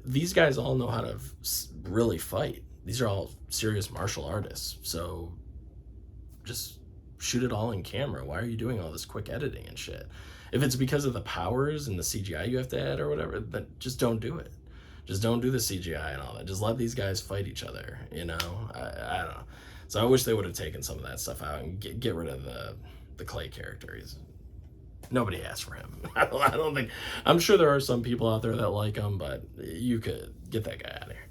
These guys all know how to really fight. These are all serious martial artists. So just shoot it all in camera. Why are you doing all this quick editing and shit? If it's because of the powers and the CGI you have to add or whatever, then just don't do it. Just don't do the CGI and all that. Just let these guys fight each other, I don't know. So I wish they would have taken some of that stuff out and get rid of the Clay character. Nobody asked for him. I don't think. I'm sure there are some people out there that like him, but you could get that guy out of here.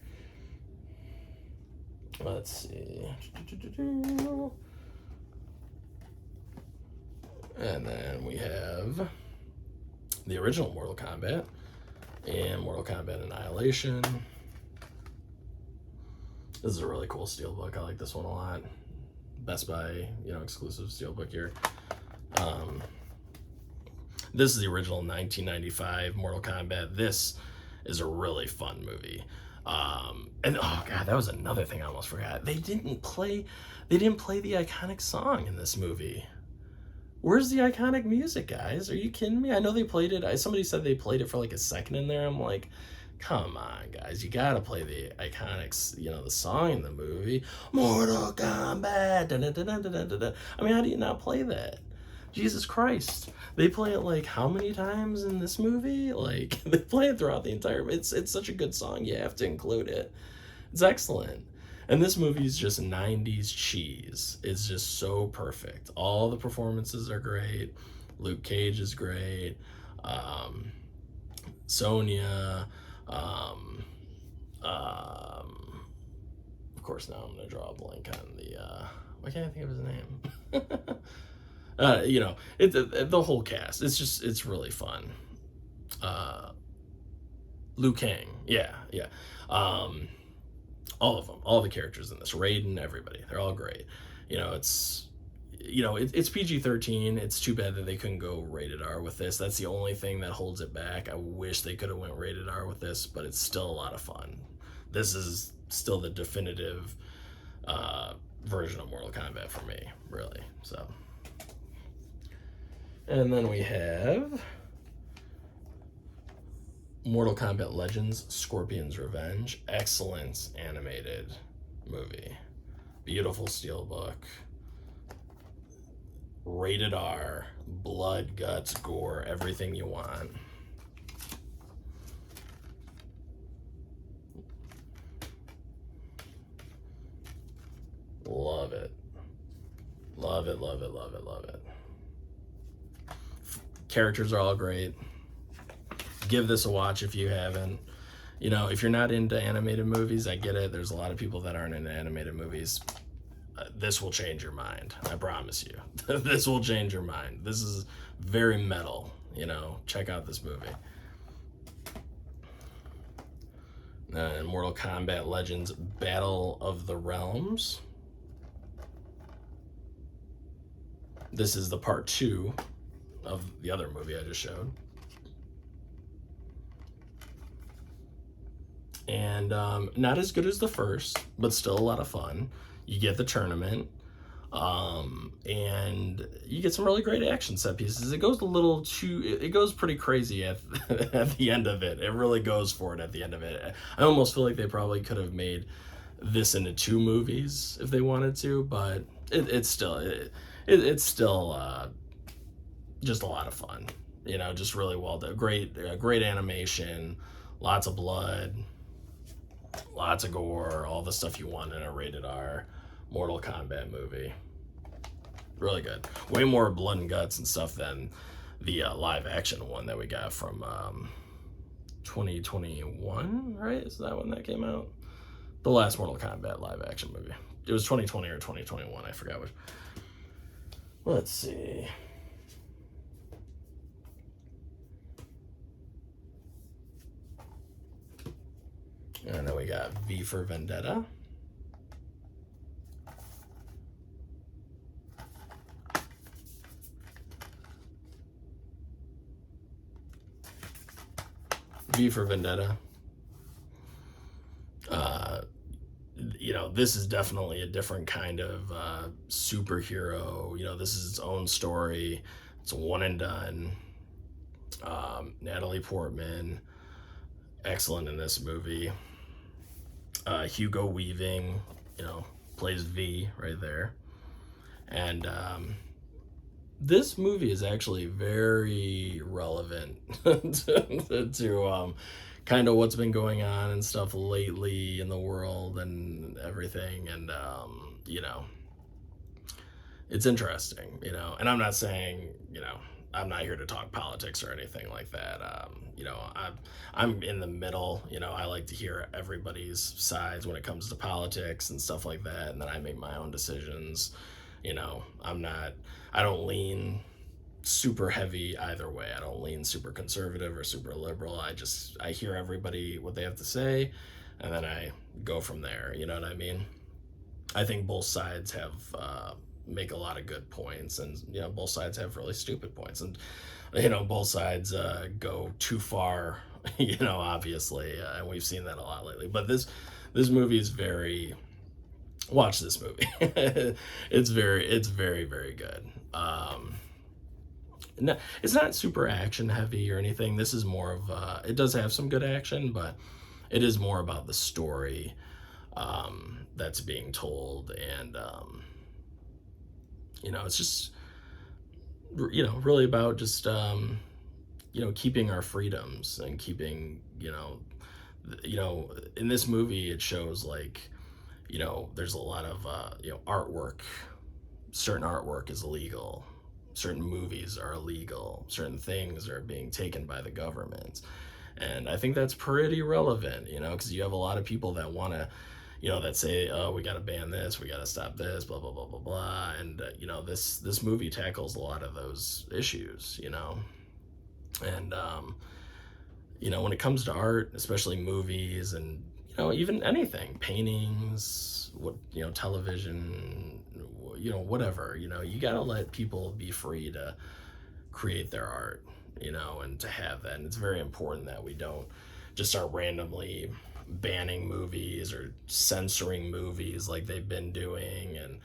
Let's see. And then we have the original Mortal Kombat and Mortal Kombat Annihilation. This is a really cool Steelbook. I like this one a lot. Best Buy, exclusive Steelbook here. Um, this is the original 1995 Mortal Kombat. This is a really fun movie. And oh god, that was another thing I almost forgot. They didn't play the iconic song in this movie. Where's the iconic music, guys? Are you kidding me? I know they played it. Somebody said they played it for like a second in there. I'm like, come on, guys. You gotta play the iconics, the song in the movie. Mortal Kombat. Da, da, da, da, da, da, da. I mean, how do you not play that? Jesus Christ. They play it like how many times in this movie? Like, they play it throughout the entire... It's such a good song. You have to include it. It's excellent. And this movie is just 90s cheese. It's just so perfect. All the performances are great. Luke Cage is great. Sonya. Of course, now I'm going to draw a blank on the... why can't I think of his name? The whole cast. It's really fun. Liu Kang. Yeah. All of them, all the characters in this, Raiden, everybody, they're all great. It's PG-13. It's too bad that they couldn't go rated R with this. That's the only thing that holds it back. I wish they could have went rated R with this, but it's still a lot of fun. This is still the definitive version of Mortal Kombat for me, really. So, and then we have Mortal Kombat Legends, Scorpion's Revenge. Excellent animated movie. Beautiful steelbook. Rated R. Blood, guts, gore, everything you want. Love it. Love it, love it, love it, love it. Characters are all great. Give this a watch if you haven't. If you're not into animated movies, I get it. There's a lot of people that aren't into animated movies. This will change your mind. I promise you. This will change your mind. This is very metal. Check out this movie. Mortal Kombat Legends Battle of the Realms. This is the part 2 of the other movie I just showed. And not as good as the first, but still a lot of fun. You get the tournament, and you get some really great action set pieces. It goes it goes pretty crazy at the end of it. It really goes for it at the end of it. I almost feel like they probably could have made this into 2 movies if they wanted to, but it's still just a lot of fun. Just really well done. Great animation, lots of blood. Lots of gore, all the stuff you want in a rated R Mortal Kombat movie. Really good. Way more blood and guts and stuff than the live action one that we got from 2021, right? Is that when that came out? The last Mortal Kombat live action movie. It was 2020 or 2021, I forgot which. Let's see. And then we got V for Vendetta. V for Vendetta. This is definitely a different kind of superhero. This is its own story. It's one and done. Natalie Portman, excellent in this movie. Hugo Weaving, plays V right there. And this movie is actually very relevant to kind of what's been going on and stuff lately in the world and everything. And, it's interesting, and I'm not saying, I'm not here to talk politics or anything like that. I'm in the middle. I like to hear everybody's sides when it comes to politics and stuff like that, and then I make my own decisions. I don't lean super heavy either way. I don't lean super conservative or super liberal. I hear everybody what they have to say, and then I go from there. You know what I mean? I think both sides have make a lot of good points, and both sides have really stupid points, and both sides go too far. Obviously, and we've seen that a lot lately. But this movie is very watch this movie. It's very very good. No, it's not super action heavy or anything. This is more of it does have some good action, but it is more about the story that's being told, and it's just really about just keeping our freedoms and keeping in this movie it shows like there's a lot of artwork. Certain artwork is illegal, certain movies are illegal, certain things are being taken by the government. And I think that's pretty relevant, because you have a lot of people that want to that say, oh, we got to ban this, we got to stop this, blah blah blah blah blah. And this movie tackles a lot of those issues. And when it comes to art, especially movies, and even anything, paintings, television, whatever, you got to let people be free to create their art, and to have that. And it's very important that we don't just start randomly banning movies or censoring movies like they've been doing. And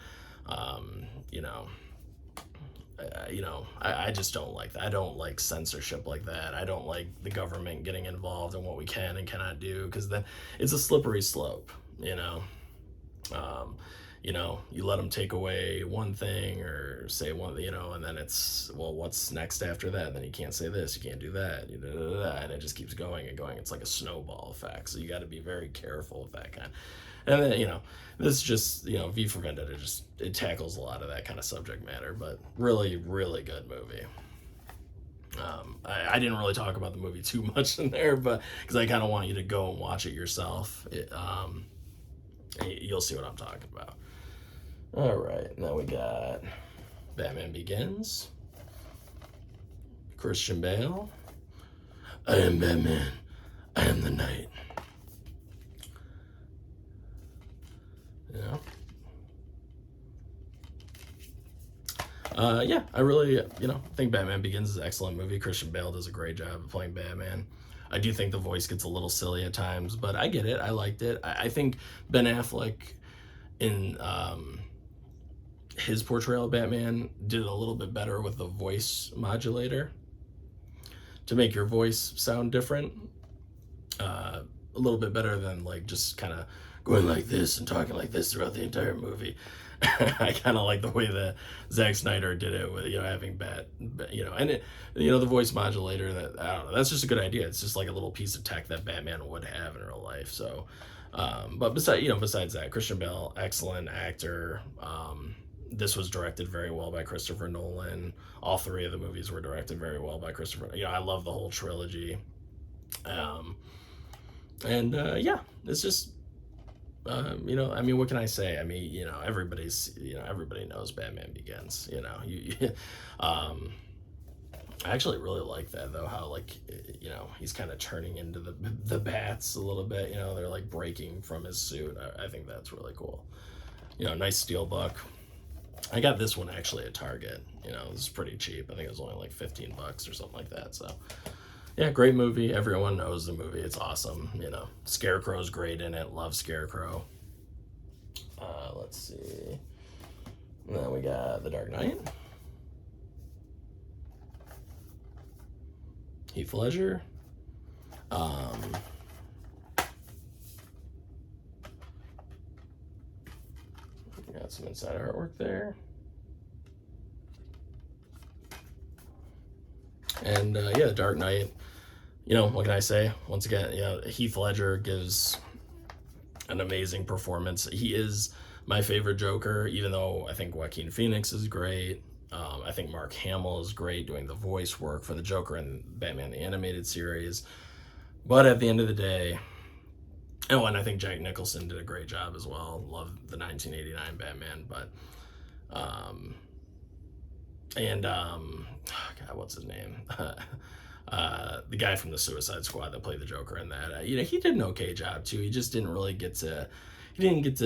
I just don't like that. I don't like censorship like that. I don't like the government getting involved in what we can and cannot do, because then it's a slippery slope. You let them take away one thing or say one, and then it's, well, what's next after that? Then you can't say this, you can't do that, and it just keeps going and going. It's like a snowball effect. So you got to be very careful with that kind. And then, this just, V for Vendetta it tackles a lot of that kind of subject matter, but really, really good movie. I didn't really talk about the movie too much in there, but because I kind of want you to go and watch it yourself. You'll see what I'm talking about. All right, now we got Batman Begins, Christian Bale. I am Batman. I am the Knight. I really, think Batman Begins is an excellent movie. Christian Bale does a great job of playing Batman. I do think the voice gets a little silly at times, but I get it. I liked it. I think Ben Affleck in his portrayal of Batman did a little bit better with the voice modulator to make your voice sound different. A little bit better than like just kind of going like this and talking like this throughout the entire movie. I kind of like the way that Zack Snyder did it with, having and it, the voice modulator, that, I don't know, that's just a good idea. It's just like a little piece of tech that Batman would have in real life. So, but besides that, Christian Bale, excellent actor. This was directed very well by Christopher Nolan. All three of the movies were directed very well by Christopher. I love the whole trilogy. It's just, what can I say? Everybody knows Batman Begins. I actually really like that though. How he's kind of turning into the bats a little bit. They're like breaking from his suit. I think that's really cool. Nice Steelbook. I got this one actually at Target. This is pretty cheap. I think it was only like $15 or something like that. So. Yeah, great movie. Everyone knows the movie. It's awesome. Scarecrow's great in it. Love Scarecrow. Let's see. And then we got The Dark Knight. Heath Ledger. Got some inside artwork there. And The Dark Knight. What can I say? Once again, Heath Ledger gives an amazing performance. He is my favorite Joker, even though I think Joaquin Phoenix is great. I think Mark Hamill is great doing the voice work for the Joker in Batman the Animated Series. But at the end of the day, and I think Jack Nicholson did a great job as well. Love the 1989 Batman, but God, what's his name? The guy from the Suicide Squad that played the Joker in that, he did an okay job too. He just didn't really get to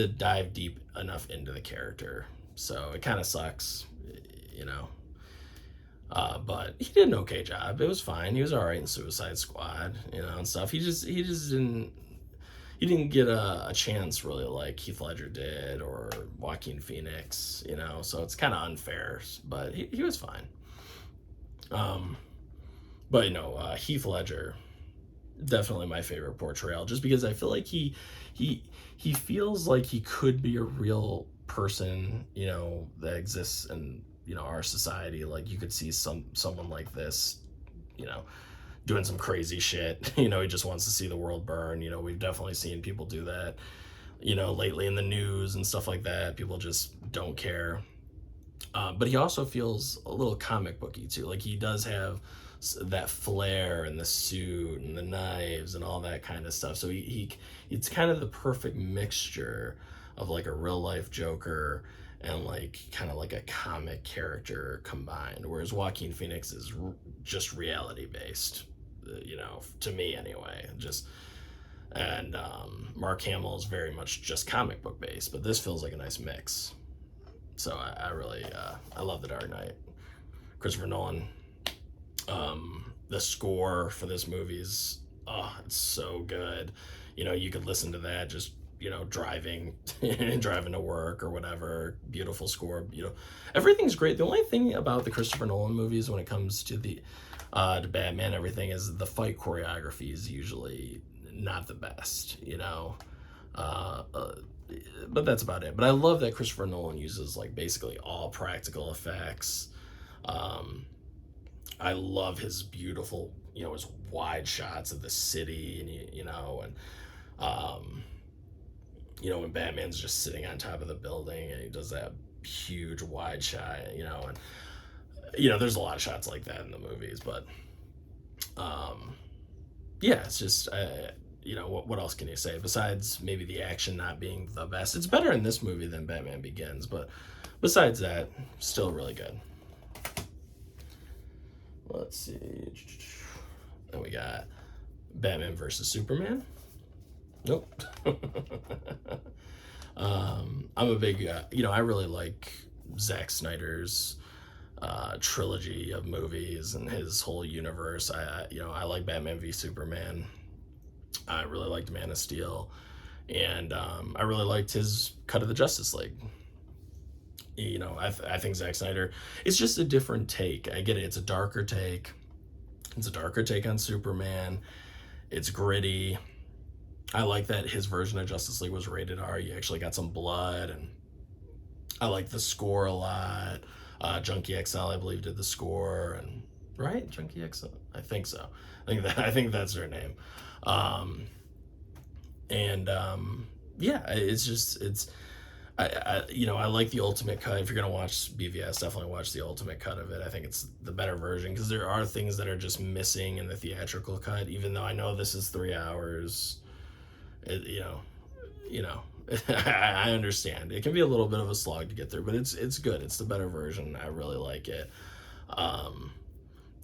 dive deep enough into the character So it kind of sucks, you know. But he did an okay job. It was fine. He was all right in Suicide Squad, and stuff. He just didn't get a chance really like Heath Ledger did or Joaquin Phoenix. So it's kind of unfair, but he was fine. Um, but Heath Ledger, definitely my favorite portrayal, just because I feel like he feels like he could be a real person, that exists in our society. Like you could see someone like this, you know, doing some crazy shit. He just wants to see the world burn. We've definitely seen people do that, lately in the news and stuff like that. People just don't care. But he also feels a little comic booky too. Like he does have that flair and the suit and the knives and all that kind of stuff. So it's kind of the perfect mixture of like a real life Joker and like kind of like a comic character combined. Whereas Joaquin Phoenix is just reality based, to me anyway. And Mark Hamill is very much just comic book based, but this feels like a nice mix. So I really I love The Dark Knight. Christopher Nolan. The score for this movie is it's so good. You could listen to that just driving driving to work or whatever. Beautiful score. Everything's great. The only thing about the Christopher Nolan movies when it comes to the to Batman, everything is the fight choreography is usually not the best. But that's about it. But I love that Christopher Nolan uses like basically all practical effects. I love his beautiful, his wide shots of the city, when Batman's just sitting on top of the building and he does that huge wide shot, and there's a lot of shots like that in the movies, but yeah, it's just what else can you say besides maybe the action not being the best? It's better in this movie than Batman Begins, but besides that, still really good. Let's see. Then we got Batman versus Superman. Nope. I'm a big, I really like Zack Snyder's trilogy of movies and his whole universe. I like Batman v Superman. I really liked Man of Steel, and I really liked his cut of the Justice League. I think Zack Snyder, it's just a different take. I get it. It's a darker take. It's a darker take on Superman. It's gritty. I like that his version of Justice League was rated R. You actually got some blood, and I like the score a lot. Junkie XL, I believe, did the score, and right, Junkie XL, I think so. I think that's their name. Yeah, I like the ultimate cut. If you're gonna watch BVS, definitely watch the ultimate cut of it. I think it's the better version because there are things that are just missing in the theatrical cut. Even though I know this is 3 hours, I understand it can be a little bit of a slog to get through, but it's good. It's the better version. I really like it.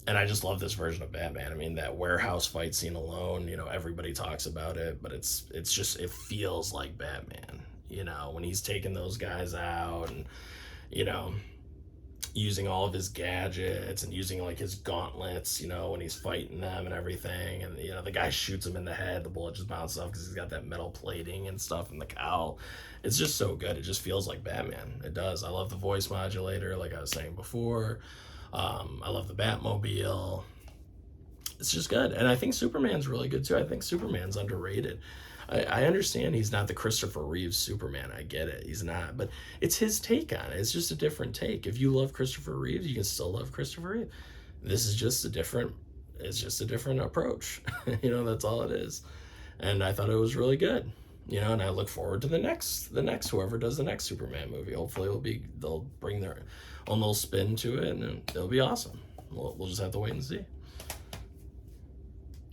And I just love this version of Batman. I mean, that warehouse fight scene alone, everybody talks about it, but it's just, it feels like Batman, when he's taking those guys out and, using all of his gadgets and using like his gauntlets, when he's fighting them and everything. And, the guy shoots him in the head, the bullet just bounces off because he's got that metal plating and stuff in the cowl. It's just so good. It just feels like Batman. It does. I love the voice modulator, like I was saying before. I love the Batmobile. It's just good. And I think Superman's really good too. I think Superman's underrated. I understand he's not the Christopher Reeves Superman. I get it. He's not. But it's his take on it. It's just a different take. If you love Christopher Reeves, you can still love Christopher Reeves. This is just a different approach. That's all it is. And I thought it was really good. And I look forward to the next whoever does the next Superman movie. Hopefully they'll bring their own little spin to it, and it'll be awesome. We'll just have to wait and see.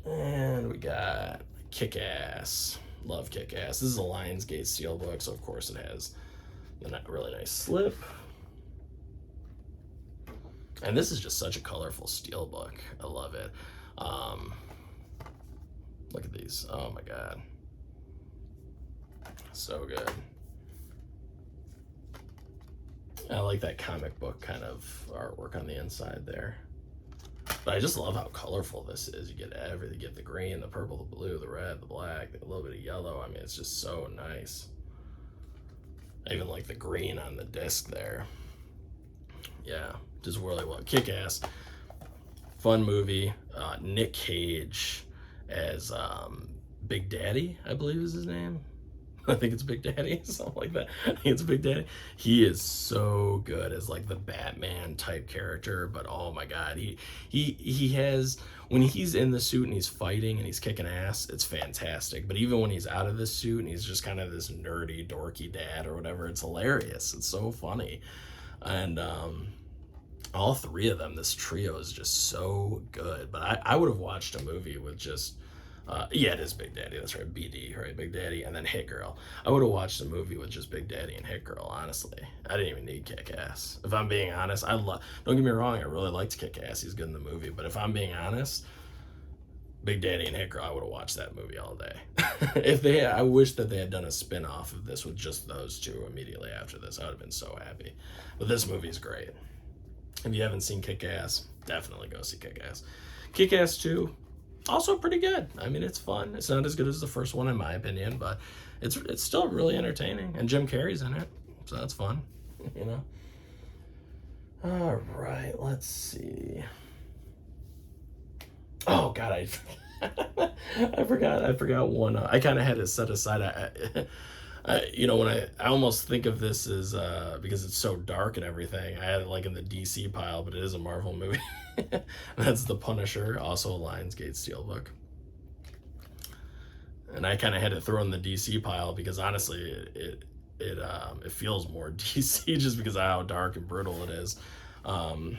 And we got Kick-Ass. Love Kick-Ass. This is a Lionsgate Steelbook, so of course it has a really nice slip. And this is just such a colorful Steelbook. I love it. Look at these. Oh my god. So good. I like that comic book kind of artwork on the inside there. But I just love how colorful this is. You get everything. You get the green, the purple, the blue, the red, the black, a little bit of yellow. I mean, it's just so nice. I even like the green on the disc there. Yeah, just really well. Kick-ass. Fun movie. Nick Cage as Big Daddy, I believe is his name. I think it's Big Daddy, something like that. I think it's Big Daddy. He is so good as like the Batman type character, but oh my god, he has, when he's in the suit and he's fighting and he's kicking ass, it's fantastic. But even when he's out of this suit and he's just kind of this nerdy, dorky dad or whatever, it's hilarious. It's so funny. And all three of them, this trio is just so good. But I would have watched a movie with just yeah, it is Big Daddy. That's right, BD, right? Big Daddy, and then Hit Girl. I would have watched a movie with just Big Daddy and Hit Girl. Honestly, I didn't even need Kick Ass. If I'm being honest, don't get me wrong. I really liked Kick Ass. He's good in the movie. But if I'm being honest, Big Daddy and Hit Girl, I would have watched that movie all day. I wish that they had done a spin-off of this with just those two immediately after this. I would have been so happy. But this movie's great. If you haven't seen Kick Ass, definitely go see Kick Ass. Kick Ass 2. Also pretty good. I mean, it's fun. It's not as good as the first one in my opinion, but it's still really entertaining. And Jim Carrey's in it, so that's fun, you know. All right, let's see. Oh God, I forgot one. I kind of had it set aside. You know, when I almost think of this as because it's so dark and everything, I had it like in the DC pile, but it is a Marvel movie. That's The Punisher, also a Lionsgate Steelbook. And I kind of had it thrown in the DC pile because honestly, it feels more DC just because of how dark and brutal it is. And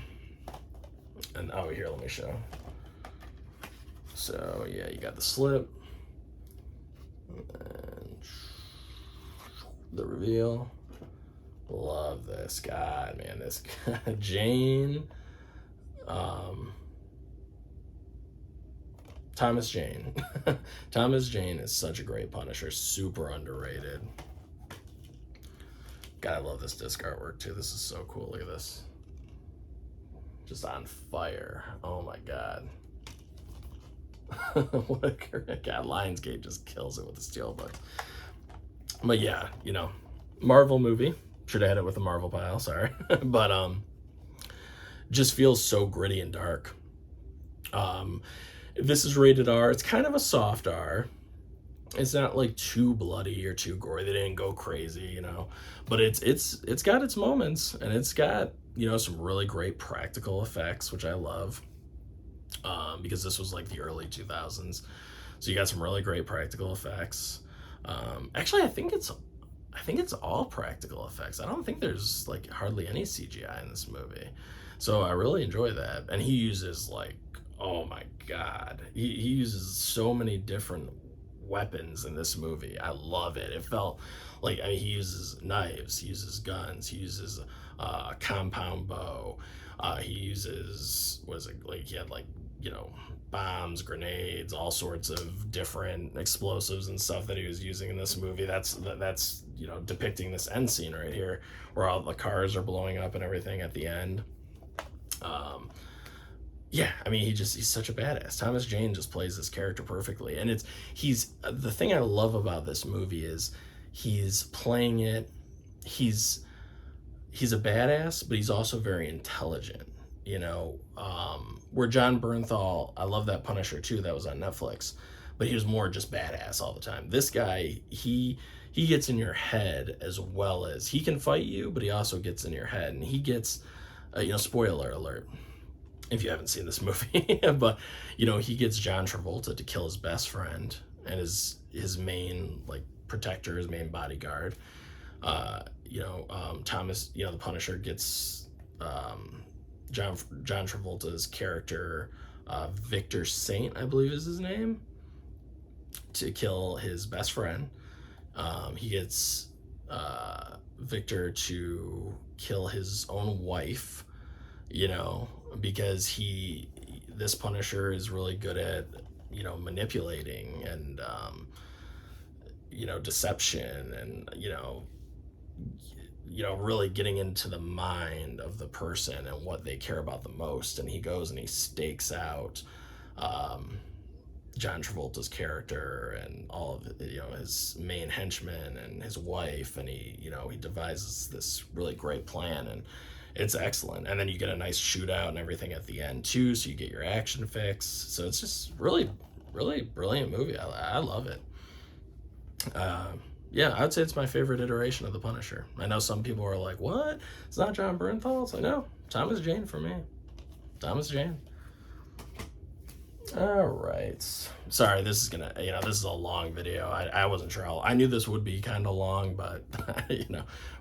oh, here, let me show. So yeah, you got the slip. And the reveal. Love this. God, man, this Jane. Thomas Jane. Thomas Jane is such a great Punisher. Super underrated. God, I love this disc artwork too. This is so cool. Look at this. Just on fire. Oh my God. What a great God. Lionsgate just kills it with the Steelbook. But yeah, you know, Marvel movie. Should have had it with the Marvel pile, sorry. But just feels so gritty and dark. This is rated R. It's kind of a soft R. It's not like too bloody or too gory. They didn't go crazy, you know. But it's got its moments, and it's got, you know, some really great practical effects, which I love. Because this was like the early 2000s. So you got some really great practical effects. Actually, I think it's all practical effects. I don't think there's like hardly any CGI in this movie. So I really enjoy that. And he uses like, oh my God, he uses so many different weapons in this movie. I love it. It felt like, I mean, he uses knives, he uses guns, he uses a compound bow. He uses, what is it, like he had like, you know, bombs, grenades, all sorts of different explosives and stuff that he was using in this movie. That's you know, depicting this end scene right here where all the cars are blowing up and everything at the end. Yeah, I mean, he's such a badass. Thomas Jane just plays this character perfectly. And the thing I love about this movie is he's playing it, he's a badass, but he's also very intelligent, you know. Where John Bernthal, I love that Punisher too, that was on Netflix, but he was more just badass all the time. This guy, he gets in your head as well as he can fight you, but he also gets in your head, and he gets, you know, spoiler alert if you haven't seen this movie, but you know, he gets John Travolta to kill his best friend and his main like protector, his main bodyguard. You know, Thomas, you know, the Punisher gets John Travolta's character, Victor Saint, I believe is his name, to kill his best friend. He gets Victor to kill his own wife, you know, because this Punisher is really good at, you know, manipulating and, you know, deception and, you know, really getting into the mind of the person and what they care about the most. And he goes and he stakes out um, John Travolta's character and all of his main henchmen and his wife, and he devises this really great plan, and it's excellent. And then you get a nice shootout and everything at the end too, so you get your action fix. So it's just really, really brilliant movie. I love it. Yeah, I'd say it's my favorite iteration of the Punisher. I know some people are like, "What? It's not John Bernthal." It's like, no, Thomas Jane for me. Thomas Jane. All right. Sorry, this is a long video. I wasn't sure I knew this would be kind of long, but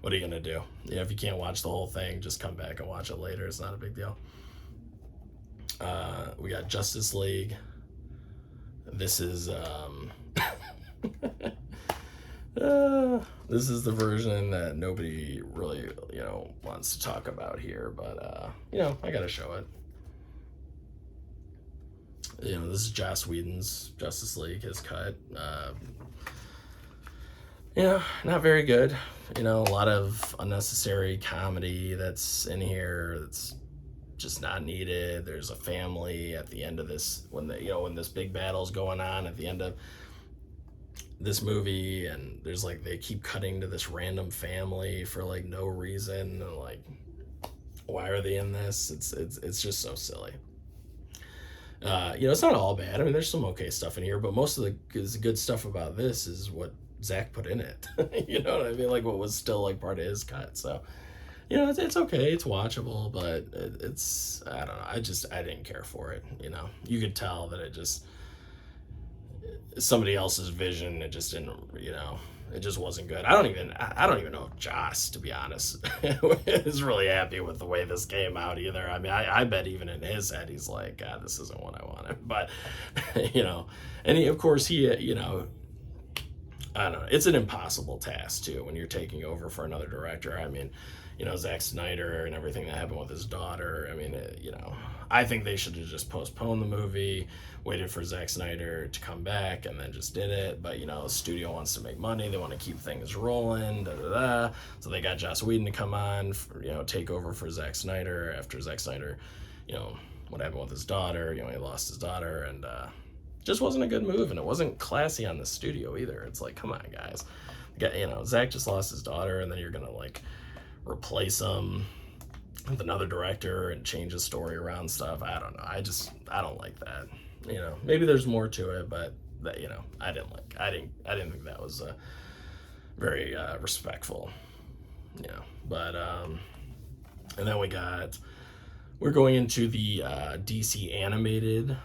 what are you gonna do? If you can't watch the whole thing, just come back and watch it later. It's not a big deal. We got Justice League. This is this is the version that nobody really wants to talk about here, but I gotta show it. This is Joss Whedon's Justice League, his cut. Not very good. A lot of unnecessary comedy that's in here that's just not needed. There's a family at the end of this, when this big battle's going on at the end of this movie, and there's they keep cutting to this random family for no reason, and why are they in this? It's just so silly. It's not all bad. I mean, there's some okay stuff in here, but most of the good stuff about this is what Zach put in it. You know what I mean? What was still part of his cut. So, it's okay. It's watchable, but it's, I don't know. I didn't care for it. You could tell that it just, somebody else's vision. It just didn't, it just wasn't good. I don't even know if Joss, to be honest, is really happy with the way this came out either. I mean, I bet even in his head, he's like, God, this isn't what I wanted. But, and of course, I don't know. It's an impossible task too when you're taking over for another director. I mean, Zack Snyder and everything that happened with his daughter. I mean, I think they should have just postponed the movie, waited for Zack Snyder to come back, and then just did it. But the studio wants to make money; they want to keep things rolling. So they got Joss Whedon to come on, take over for Zack Snyder after Zack Snyder, what happened with his daughter. He lost his daughter, and just wasn't a good move, and it wasn't classy on the studio either. It's come on, guys. Zack just lost his daughter, and then you're gonna replace him with another director and change his story around stuff. I don't know. I don't like that. Maybe there's more to it, but that I didn't think that was very respectful. But and then we're going into the DC animated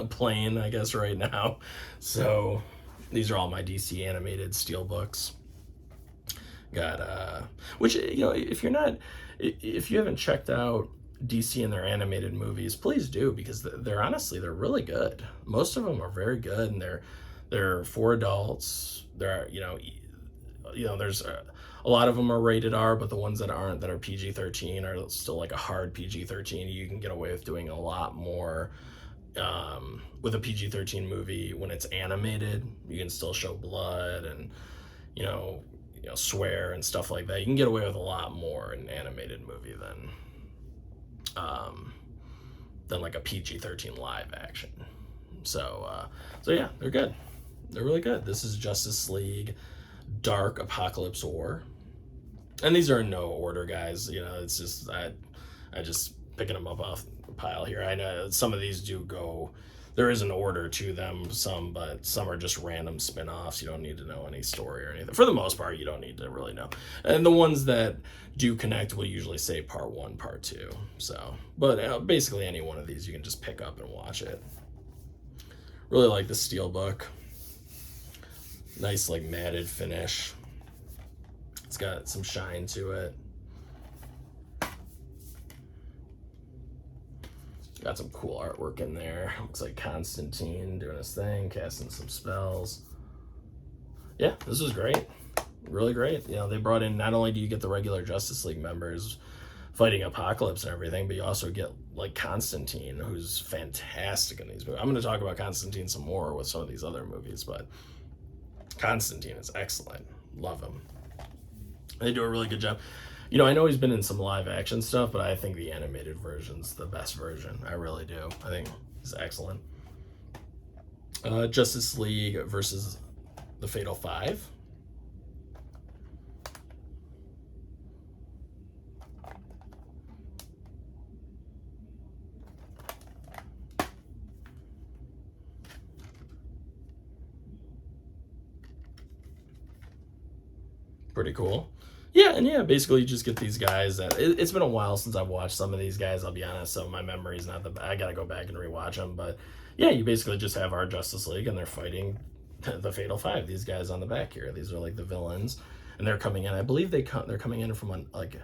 plane, I guess, right now. So these are all my DC animated Steelbooks. Got which if you haven't checked out DC and their animated movies, please do, because they're really good. Most of them are very good, and they're for adults. There's a lot of them are rated R, but the ones that aren't, that are PG-13, are still a hard PG-13. You can get away with doing a lot more with a PG-13 movie when it's animated. You can still show blood and swear and stuff like that. You can get away with a lot more in an animated movie than a PG-13 live action. So yeah, they're good. They're really good. This is Justice League Dark Apocalypse War, and these are in no order, guys. It's just I just picking them up off the pile here. I know some of these do go. There is an order to them, but some are just random spin-offs. You don't need to know any story or anything. For the most part, you don't need to really know. And the ones that do connect will usually say part 1, part 2. So, but basically any one of these you can just pick up and watch it. Really like the Steelbook. Nice matted finish. It's got some shine to it. Got some cool artwork in there. Looks like Constantine doing his thing, casting some spells. Yeah, this was great. Really great. They brought in, not only do you get the regular Justice League members fighting Apocalypse and everything, but you also get Constantine, who's fantastic in these movies. I'm going to talk about Constantine some more with some of these other movies, but Constantine is excellent. Love him. They do a really good job. You know, I know he's been in some live action stuff, but I think the animated version's the best version. I really do. I think it's excellent. Justice League versus the Fatal Five. Pretty cool. Yeah, and yeah, basically you just get these guys that it's been a while since I've watched some of these guys. I'll be honest, so my memory's not the. I gotta go back and rewatch them, but yeah, you basically just have our Justice League, and they're fighting the Fatal Five. These guys on the back here, these are like the villains, and they're coming in. I believe they're coming in from like,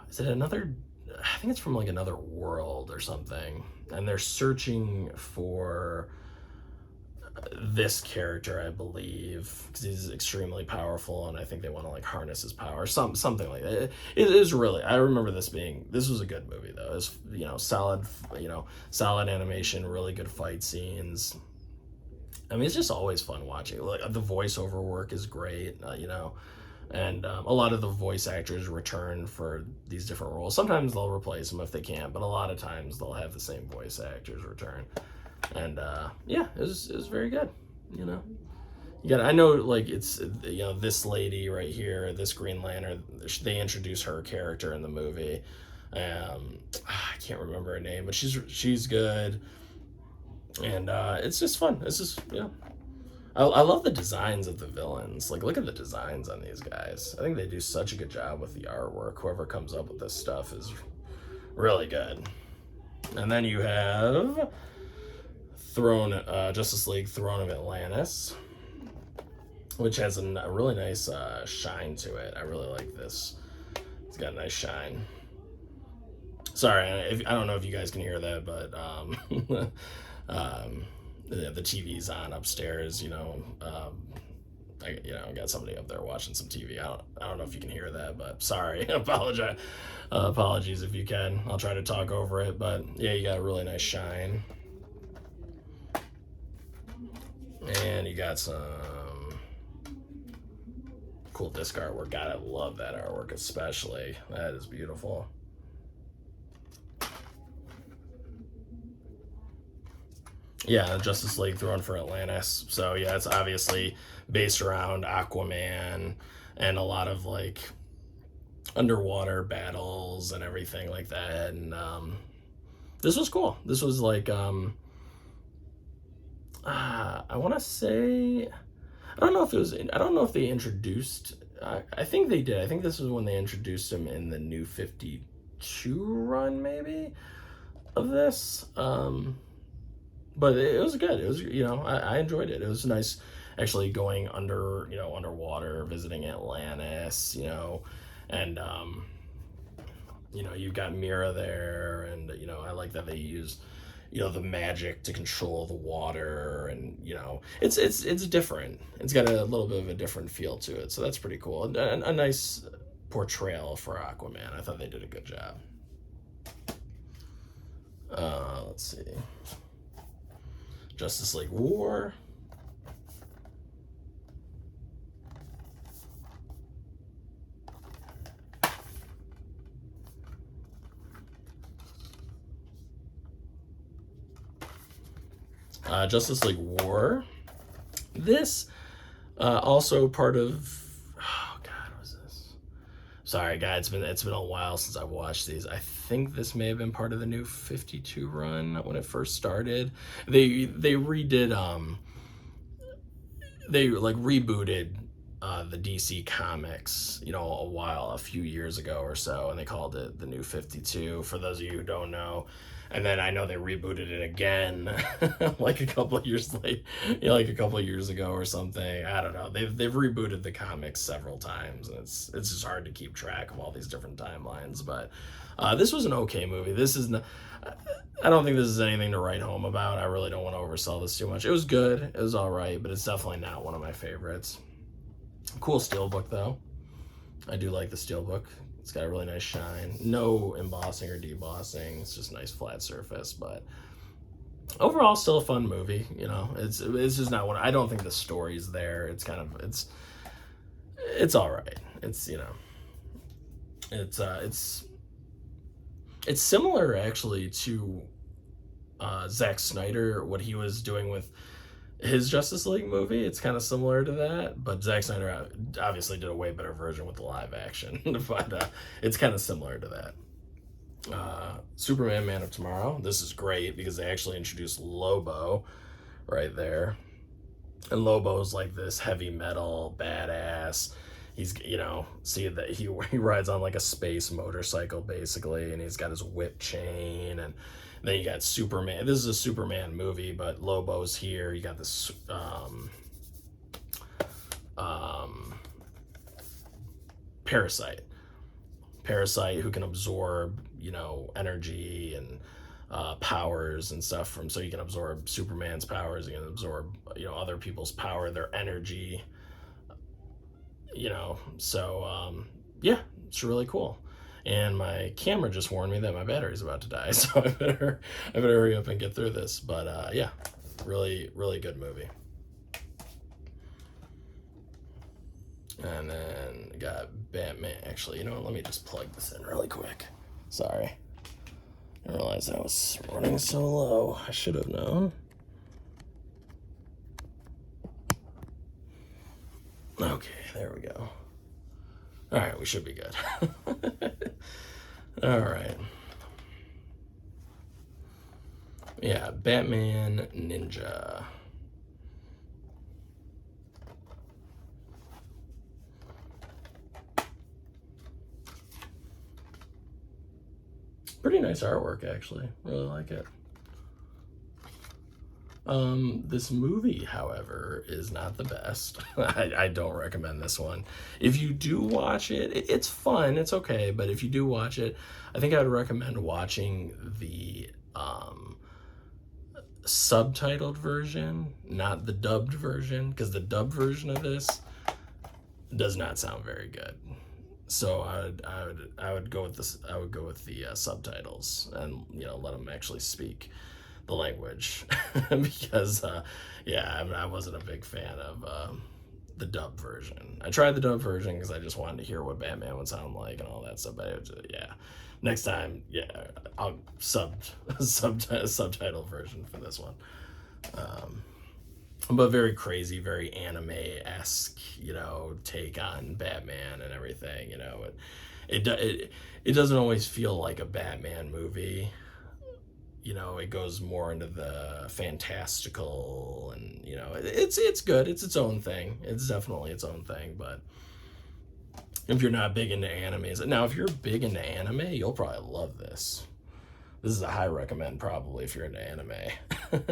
is it another? I think it's from like another world or something, and they're searching for this character, I believe, because he's extremely powerful, and I think they want to like harness his power, something like that. It is really. I remember this was a good movie though. It was, you know, solid, solid animation, really good fight scenes. I mean, it's just always fun watching. Like the voiceover work is great, and a lot of the voice actors return for these different roles. Sometimes they'll replace them if they can't, but a lot of times they'll have the same voice actors return. And yeah, it was very good. You know, I know, like, it's, this lady right here, this Green Lantern. They introduce her character in the movie. I can't remember her name, but she's good, and it's just fun. It's just, I love the designs of the villains. Like, look at the designs on these guys. I think they do such a good job with the artwork. Whoever comes up with this stuff is really good. And then you have Justice League Throne of Atlantis, which has a really nice shine to it. I really like this. It's got a nice shine. Sorry, I don't know if you guys can hear that, but the TV's on upstairs. I got somebody up there watching some TV. I don't know if you can hear that, but sorry. Apologies if you can. I'll try to talk over it, but yeah, you got a really nice shine. And you got some cool disc artwork. God, I love that artwork especially. That is beautiful. Yeah, Justice League Throne for Atlantis. So yeah, it's obviously based around Aquaman and a lot of like underwater battles and everything like that. And this was cool. This was like I want to say, I don't know if they introduced, I think they did. I think this was when they introduced him in the New 52 run, maybe, of this. But it was good. It was, I enjoyed it. It was nice actually going underwater, visiting Atlantis, and, you've got Mira there, and, I like that they used, the magic to control the water, and it's different. It's got a little bit of a different feel to it, so that's pretty cool. And a nice portrayal for Aquaman. I thought they did a good job. Let's see, Justice League War. Justice League War. This also part of. Oh God, what was this? Sorry, guys. It's been a while since I've watched these. I think this may have been part of the New 52 run when it first started. They redid. They like rebooted the DC Comics, a few years ago or so, and they called it the New 52. For those of you who don't know. And then I know they rebooted it again, like a couple of years late, like a couple of years ago or something. I don't know. They've rebooted the comics several times, and it's just hard to keep track of all these different timelines. But this was an okay movie. This is not. I don't think this is anything to write home about. I really don't want to oversell this too much. It was good. It was all right, but it's definitely not one of my favorites. Cool steelbook though. I do like the steelbook. It's got a really nice shine. No embossing or debossing. It's just a nice flat surface. But overall, still a fun movie. It's just not one. I don't think the story's there. It's it's all right. It's, it's it's similar actually to Zack Snyder, what he was doing with his Justice League movie. It's kind of similar to that, but Zack Snyder obviously did a way better version with the live action. But it's kind of similar to that. Superman Man of Tomorrow. This is great because they actually introduced Lobo right there. And Lobo's like this heavy metal badass. He's, see that he rides on like a space motorcycle basically, and he's got his whip chain. And then you got Superman. This is a Superman movie, but Lobo's here. You got this Parasite who can absorb, energy and powers and stuff from, so you can absorb Superman's powers, you can absorb, other people's power, their energy, so yeah, it's really cool. And my camera just warned me that my battery's about to die, so I better hurry up and get through this. But yeah, really, really good movie. And then got Batman. Actually, let me just plug this in really quick. Sorry. I realized I was running so low. I should have known. Okay, there we go. All right, we should be good. All right. Yeah, Batman Ninja. Pretty nice artwork, actually. Really like it. This movie, however, is not the best. I don't recommend this one. If you do watch it, it's fun, it's okay, but if you do watch it, I think I would recommend watching the subtitled version, not the dubbed version, because the dubbed version of this does not sound very good. So I would go with this. I would go with the subtitles and let them actually speak the language because yeah, I wasn't a big fan of the dub version. I tried the dub version because I just wanted to hear what Batman would sound like and all that stuff. But yeah, next time, yeah, I'll subtitle version for this one. But very crazy, very anime-esque, take on Batman and everything. It doesn't always feel like a Batman movie. It goes more into the fantastical, and it's good. It's its own thing. It's definitely its own thing. But if you're not big into animes, now if you're big into anime, you'll probably love this. This is a high recommend probably if you're into anime.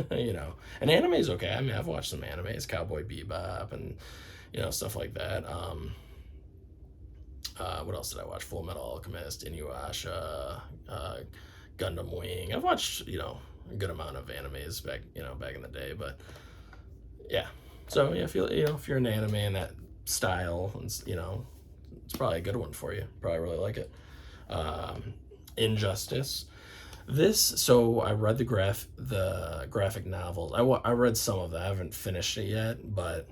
And anime is okay. I mean, I've watched some animes, Cowboy Bebop and stuff like that. What else did I watch? Full Metal Alchemist, Inuyasha, Gundam Wing. I've watched a good amount of animes back in the day, but yeah. So yeah, if you're into anime and that style, it's probably a good one for you. Probably really like it. Injustice. So I read the graphic novels. I read some of them. I haven't finished it yet, but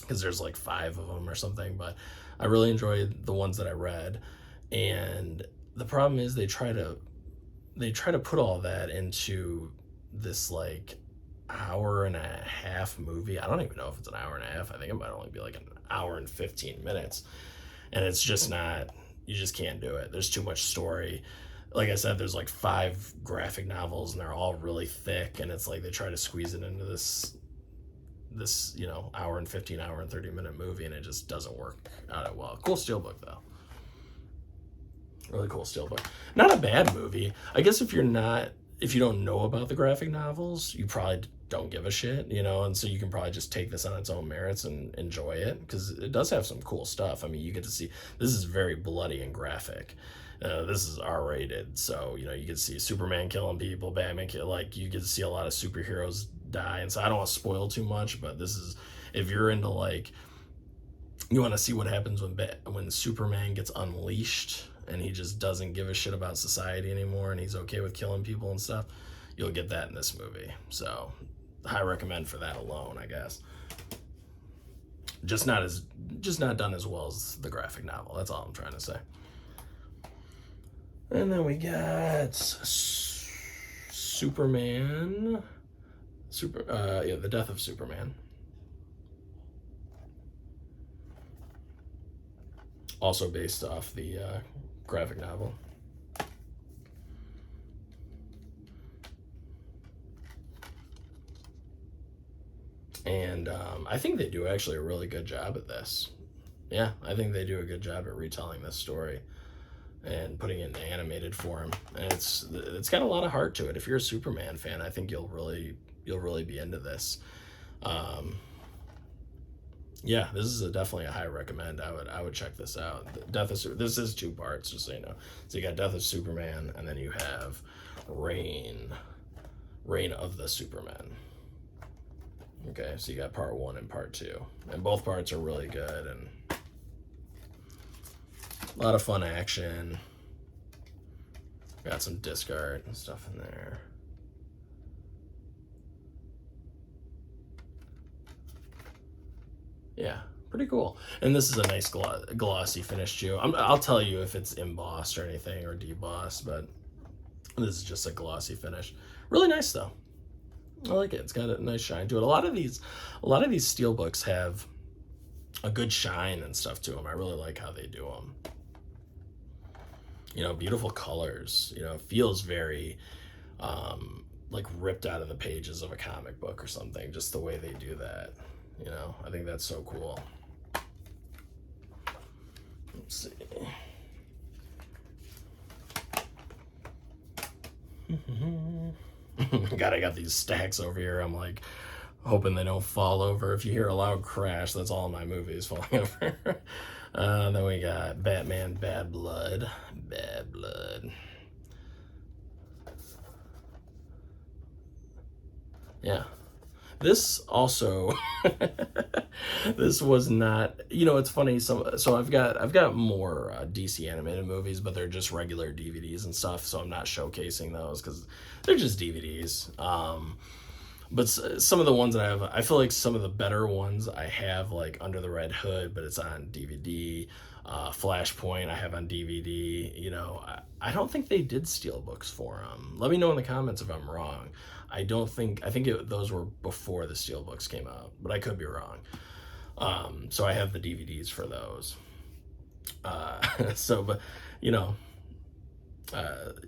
because there's like 5 of them or something. But I really enjoyed the ones that I read, and the problem is they try to put all that into this like hour and a half movie. I don't even know if it's an hour and a half. I think it might only be like an hour and 15 minutes, and it's just not. You just can't do it. There's too much story. Like I said, there's like 5 graphic novels and they're all really thick, and it's like they try to squeeze it into this hour and 15, hour and 30-minute movie, and it just doesn't work out that well. Cool Steelbook though. Really cool Steelbook. Not a bad movie. I guess if you don't know about the graphic novels, you probably don't give a shit, and so you can probably just take this on its own merits and enjoy it, because it does have some cool stuff. I mean, you get to see, this is very bloody and graphic. This is R-rated, so you get to see Superman killing people, Batman you get to see a lot of superheroes die, and so I don't want to spoil too much, but this is, if you're into you want to see what happens when Superman gets unleashed and he just doesn't give a shit about society anymore and he's okay with killing people and stuff, you'll get that in this movie. So high recommend for that alone, I guess. Just not as just not done as well as the graphic novel. That's all I'm trying to say. And then we got Superman. The Death of Superman. Also based off the graphic novel. And I think they do actually a really good job at this. Yeah, I think they do a good job at retelling this story and putting it in animated form. And it's got a lot of heart to it. If you're a Superman fan, I think you'll really be into this. Yeah, this is definitely a high recommend. I would check this out. This is 2 parts, just so you know. So you got Death of Superman, and then you have Reign of the Superman. Okay, so you got part 1 and part 2, and both parts are really good and a lot of fun action. Got some disc art and stuff in there. Yeah, pretty cool. And this is a nice glossy finish too. I'll tell you if it's embossed or anything or debossed, but this is just a glossy finish. Really nice though. I like it. It's got a nice shine to it. A lot of these Steelbooks have a good shine and stuff to them. I really like how they do them. You know, beautiful colors. You know, it feels very like ripped out of the pages of a comic book or something. Just the way they do that. You know, I think that's so cool. Let's see. God, I got these stacks over here. I'm like hoping they don't fall over. If you hear a loud crash, that's all my movies falling over. Then we got Batman Bad Blood. Bad Blood. Yeah. This also, this was not, you know, it's funny. So I've got more DC animated movies, but they're just regular DVDs and stuff. So I'm not showcasing those because they're just DVDs. But some of the ones that I have, I feel like some of the better ones I have like Under the Red Hood, but it's on DVD. Flashpoint I have on DVD. You know, I don't think they did Steelbooks for them. Let me know in the comments if I'm wrong. I think those were before the Steelbooks came out, but I could be wrong. So I have the DVDs for those. But you know,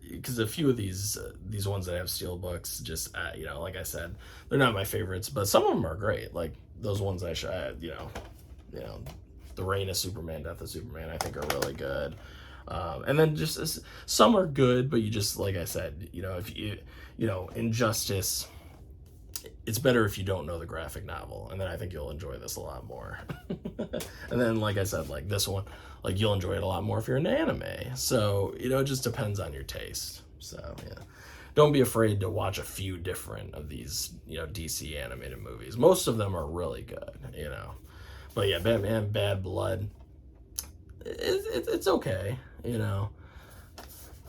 because a few of these ones that have Steelbooks, just you know, like I said, they're not my favorites, but some of them are great. Like those ones you know, The Reign of Superman, Death of Superman, I think are really good. And then just some are good, but you just, like I said, you know, if you know, Injustice, it's better if you don't know the graphic novel, and then I think you'll enjoy this a lot more. And then, like I said, like this one, like you'll enjoy it a lot more if you're into anime. So, you know, it just depends on your taste. So, yeah. Don't be afraid to watch a few different of these, you know, DC animated movies. Most of them are really good, you know. But yeah, Batman Bad Blood, it's okay, you know.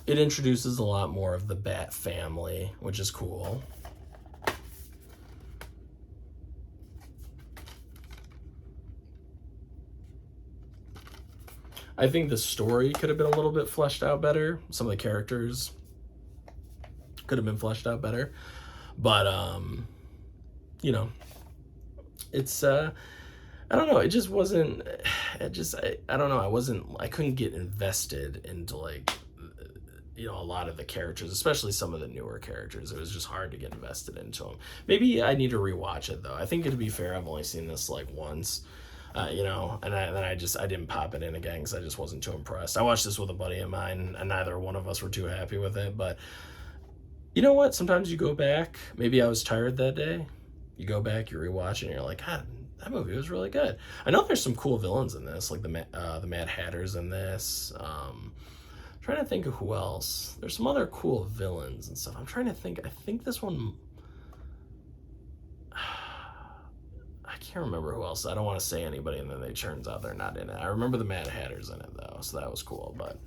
It introduces a lot more of the Bat family, which is cool. I think the story could have been a little bit fleshed out better. Some of the characters could have been fleshed out better. But, you know, it's, I don't know. It just wasn't, I don't know. I couldn't get invested into like, you know, a lot of the characters, especially some of the newer characters. It was just hard to get invested into them. Maybe I need to rewatch it though. I think, to be fair, I've only seen this like once, you know, and then I didn't pop it in again because I just wasn't too impressed. I watched this with a buddy of mine, and neither one of us were too happy with it. But you know what? Sometimes you go back. Maybe I was tired that day. You go back, you rewatch it, and you're like, God, that movie was really good. I know there's some cool villains in this, like the Mad Hatter's in this. Trying to think of who else. There's some other cool villains and stuff. I'm trying to think. I think this one, I can't remember who else. I don't want to say anybody, and then it turns out they're not in it. I remember the Mad Hatter's in it though, so that was cool. But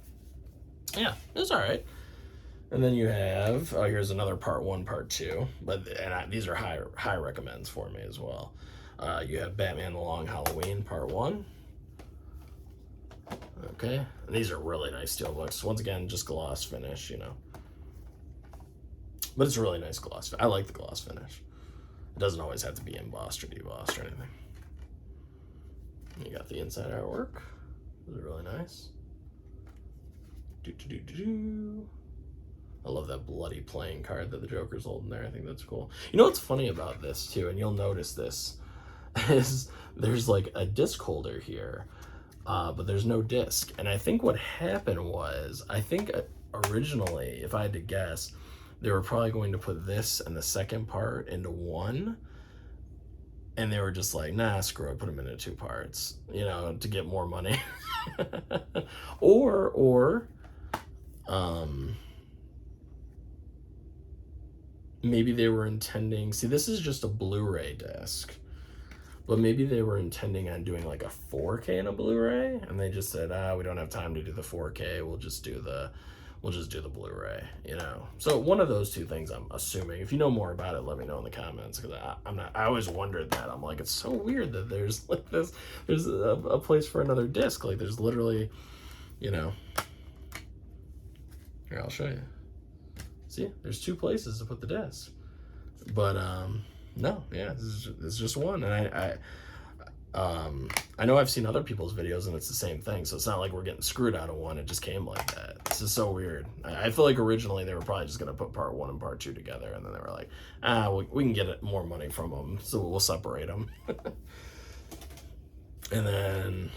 yeah, it was all right. And then you have, here's another part 1, part 2. But these are high recommends for me as well. You have Batman The Long Halloween Part 1. Okay, and these are really nice steelbooks. Once again, just gloss finish, you know. But it's a really nice gloss. I like the gloss finish. It doesn't always have to be embossed or debossed or anything. You got the inside artwork. Those are really nice. I love that bloody playing card that the Joker's holding there. I think that's cool. You know what's funny about this too, and you'll notice this, is there's like a disc holder here, but there's no disc. And I think what happened was, I think originally, if I had to guess, they were probably going to put this and the second part into one, and they were just like, nah, screw it, put them into 2 parts, you know, to get more money. or maybe they were intending, see, this is just a Blu-ray disc, but maybe they were intending on doing like a 4K and a Blu-ray, and they just said, we don't have time to do the 4K, we'll just do the Blu-ray, you know. So one of those 2 things, I'm assuming. If you know more about it, let me know in the comments, because I always wondered that. I'm like, it's so weird that there's like this, there's a place for another disc. Like there's literally, you know, here, I'll show you. See, there's 2 places to put the disc, but no, yeah, this is just one. And I know I've seen other people's videos and it's the same thing, so it's not like we're getting screwed out of one. It just came like that. This is so weird. I feel like originally they were probably just gonna put part 1 and part 2 together, and then they were like, we can get more money from them, so we'll separate them. And then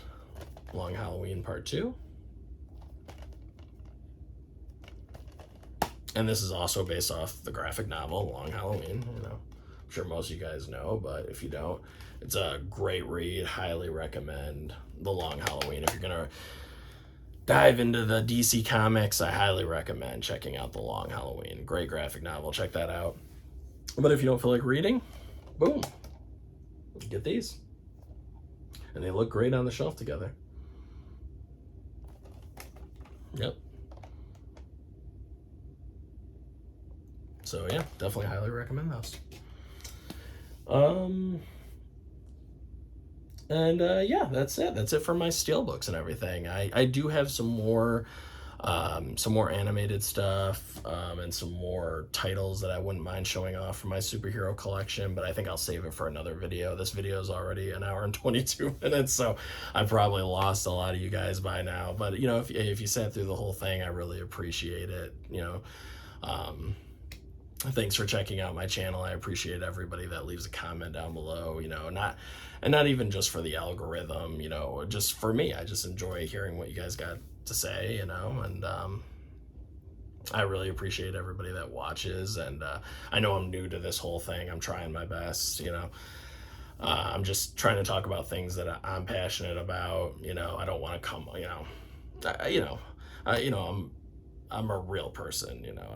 Long Halloween Part 2. And this is also based off the graphic novel, Long Halloween. You know, I'm sure most of you guys know, but if you don't, it's a great read. Highly recommend The Long Halloween. If you're gonna dive into the DC comics, I highly recommend checking out The Long Halloween. Great graphic novel. Check that out. But if you don't feel like reading, boom, get these. And they look great on the shelf together. Yep. So yeah, definitely highly recommend those. Yeah, that's it. That's it for my steelbooks and everything. I do have some more animated stuff, and some more titles that I wouldn't mind showing off from my superhero collection, but I think I'll save it for another video. This video is already 1 hour and 22 minutes, so I probably lost a lot of you guys by now. But you know, if you sat through the whole thing, I really appreciate it. You know, thanks for checking out my channel. I appreciate everybody that leaves a comment down below, you know, not even just for the algorithm, you know, just for me. I just enjoy hearing what you guys got to say, you know, and I really appreciate everybody that watches. And I know I'm new to this whole thing. I'm trying my best, you know. I'm just trying to talk about things that I'm passionate about, you know. I don't want to come, I'm a real person, you know.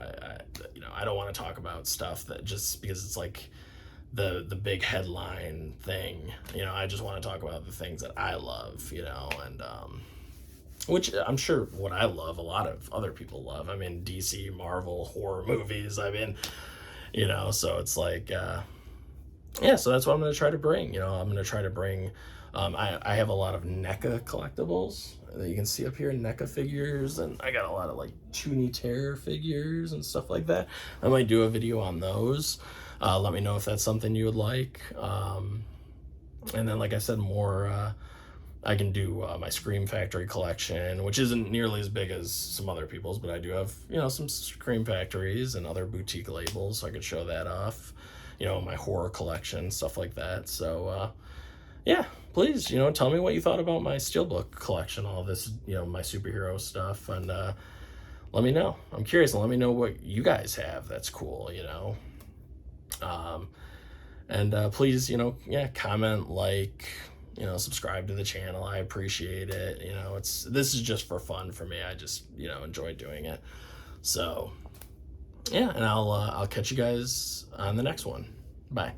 I don't want to talk about stuff that just because it's like the big headline thing, you know. I just want to talk about the things that I love, you know, and which I'm sure what I love, a lot of other people love. I mean, DC, Marvel, horror movies. I mean, you know, so it's like, yeah. So that's what I'm going to try to bring. You know, I'm going to try to bring. I have a lot of NECA collectibles that you can see up here, NECA figures, and I got a lot of like Toonie Terror figures and stuff like that. I might do a video on those. Let me know if that's something you would like. And then, like I said, more, I can do my Scream Factory collection, which isn't nearly as big as some other people's, but I do have, you know, some Scream Factories and other boutique labels, so I could show that off. You know, my horror collection, stuff like that. So, yeah, please, you know, tell me what you thought about my Steelbook collection, all this, you know, my superhero stuff, and let me know. I'm curious, and let me know what you guys have that's cool, you know. Please, you know, yeah, comment, like, you know, subscribe to the channel. I appreciate it. You know, this is just for fun for me. I just, you know, enjoy doing it. So, yeah, and I'll catch you guys on the next one. Bye.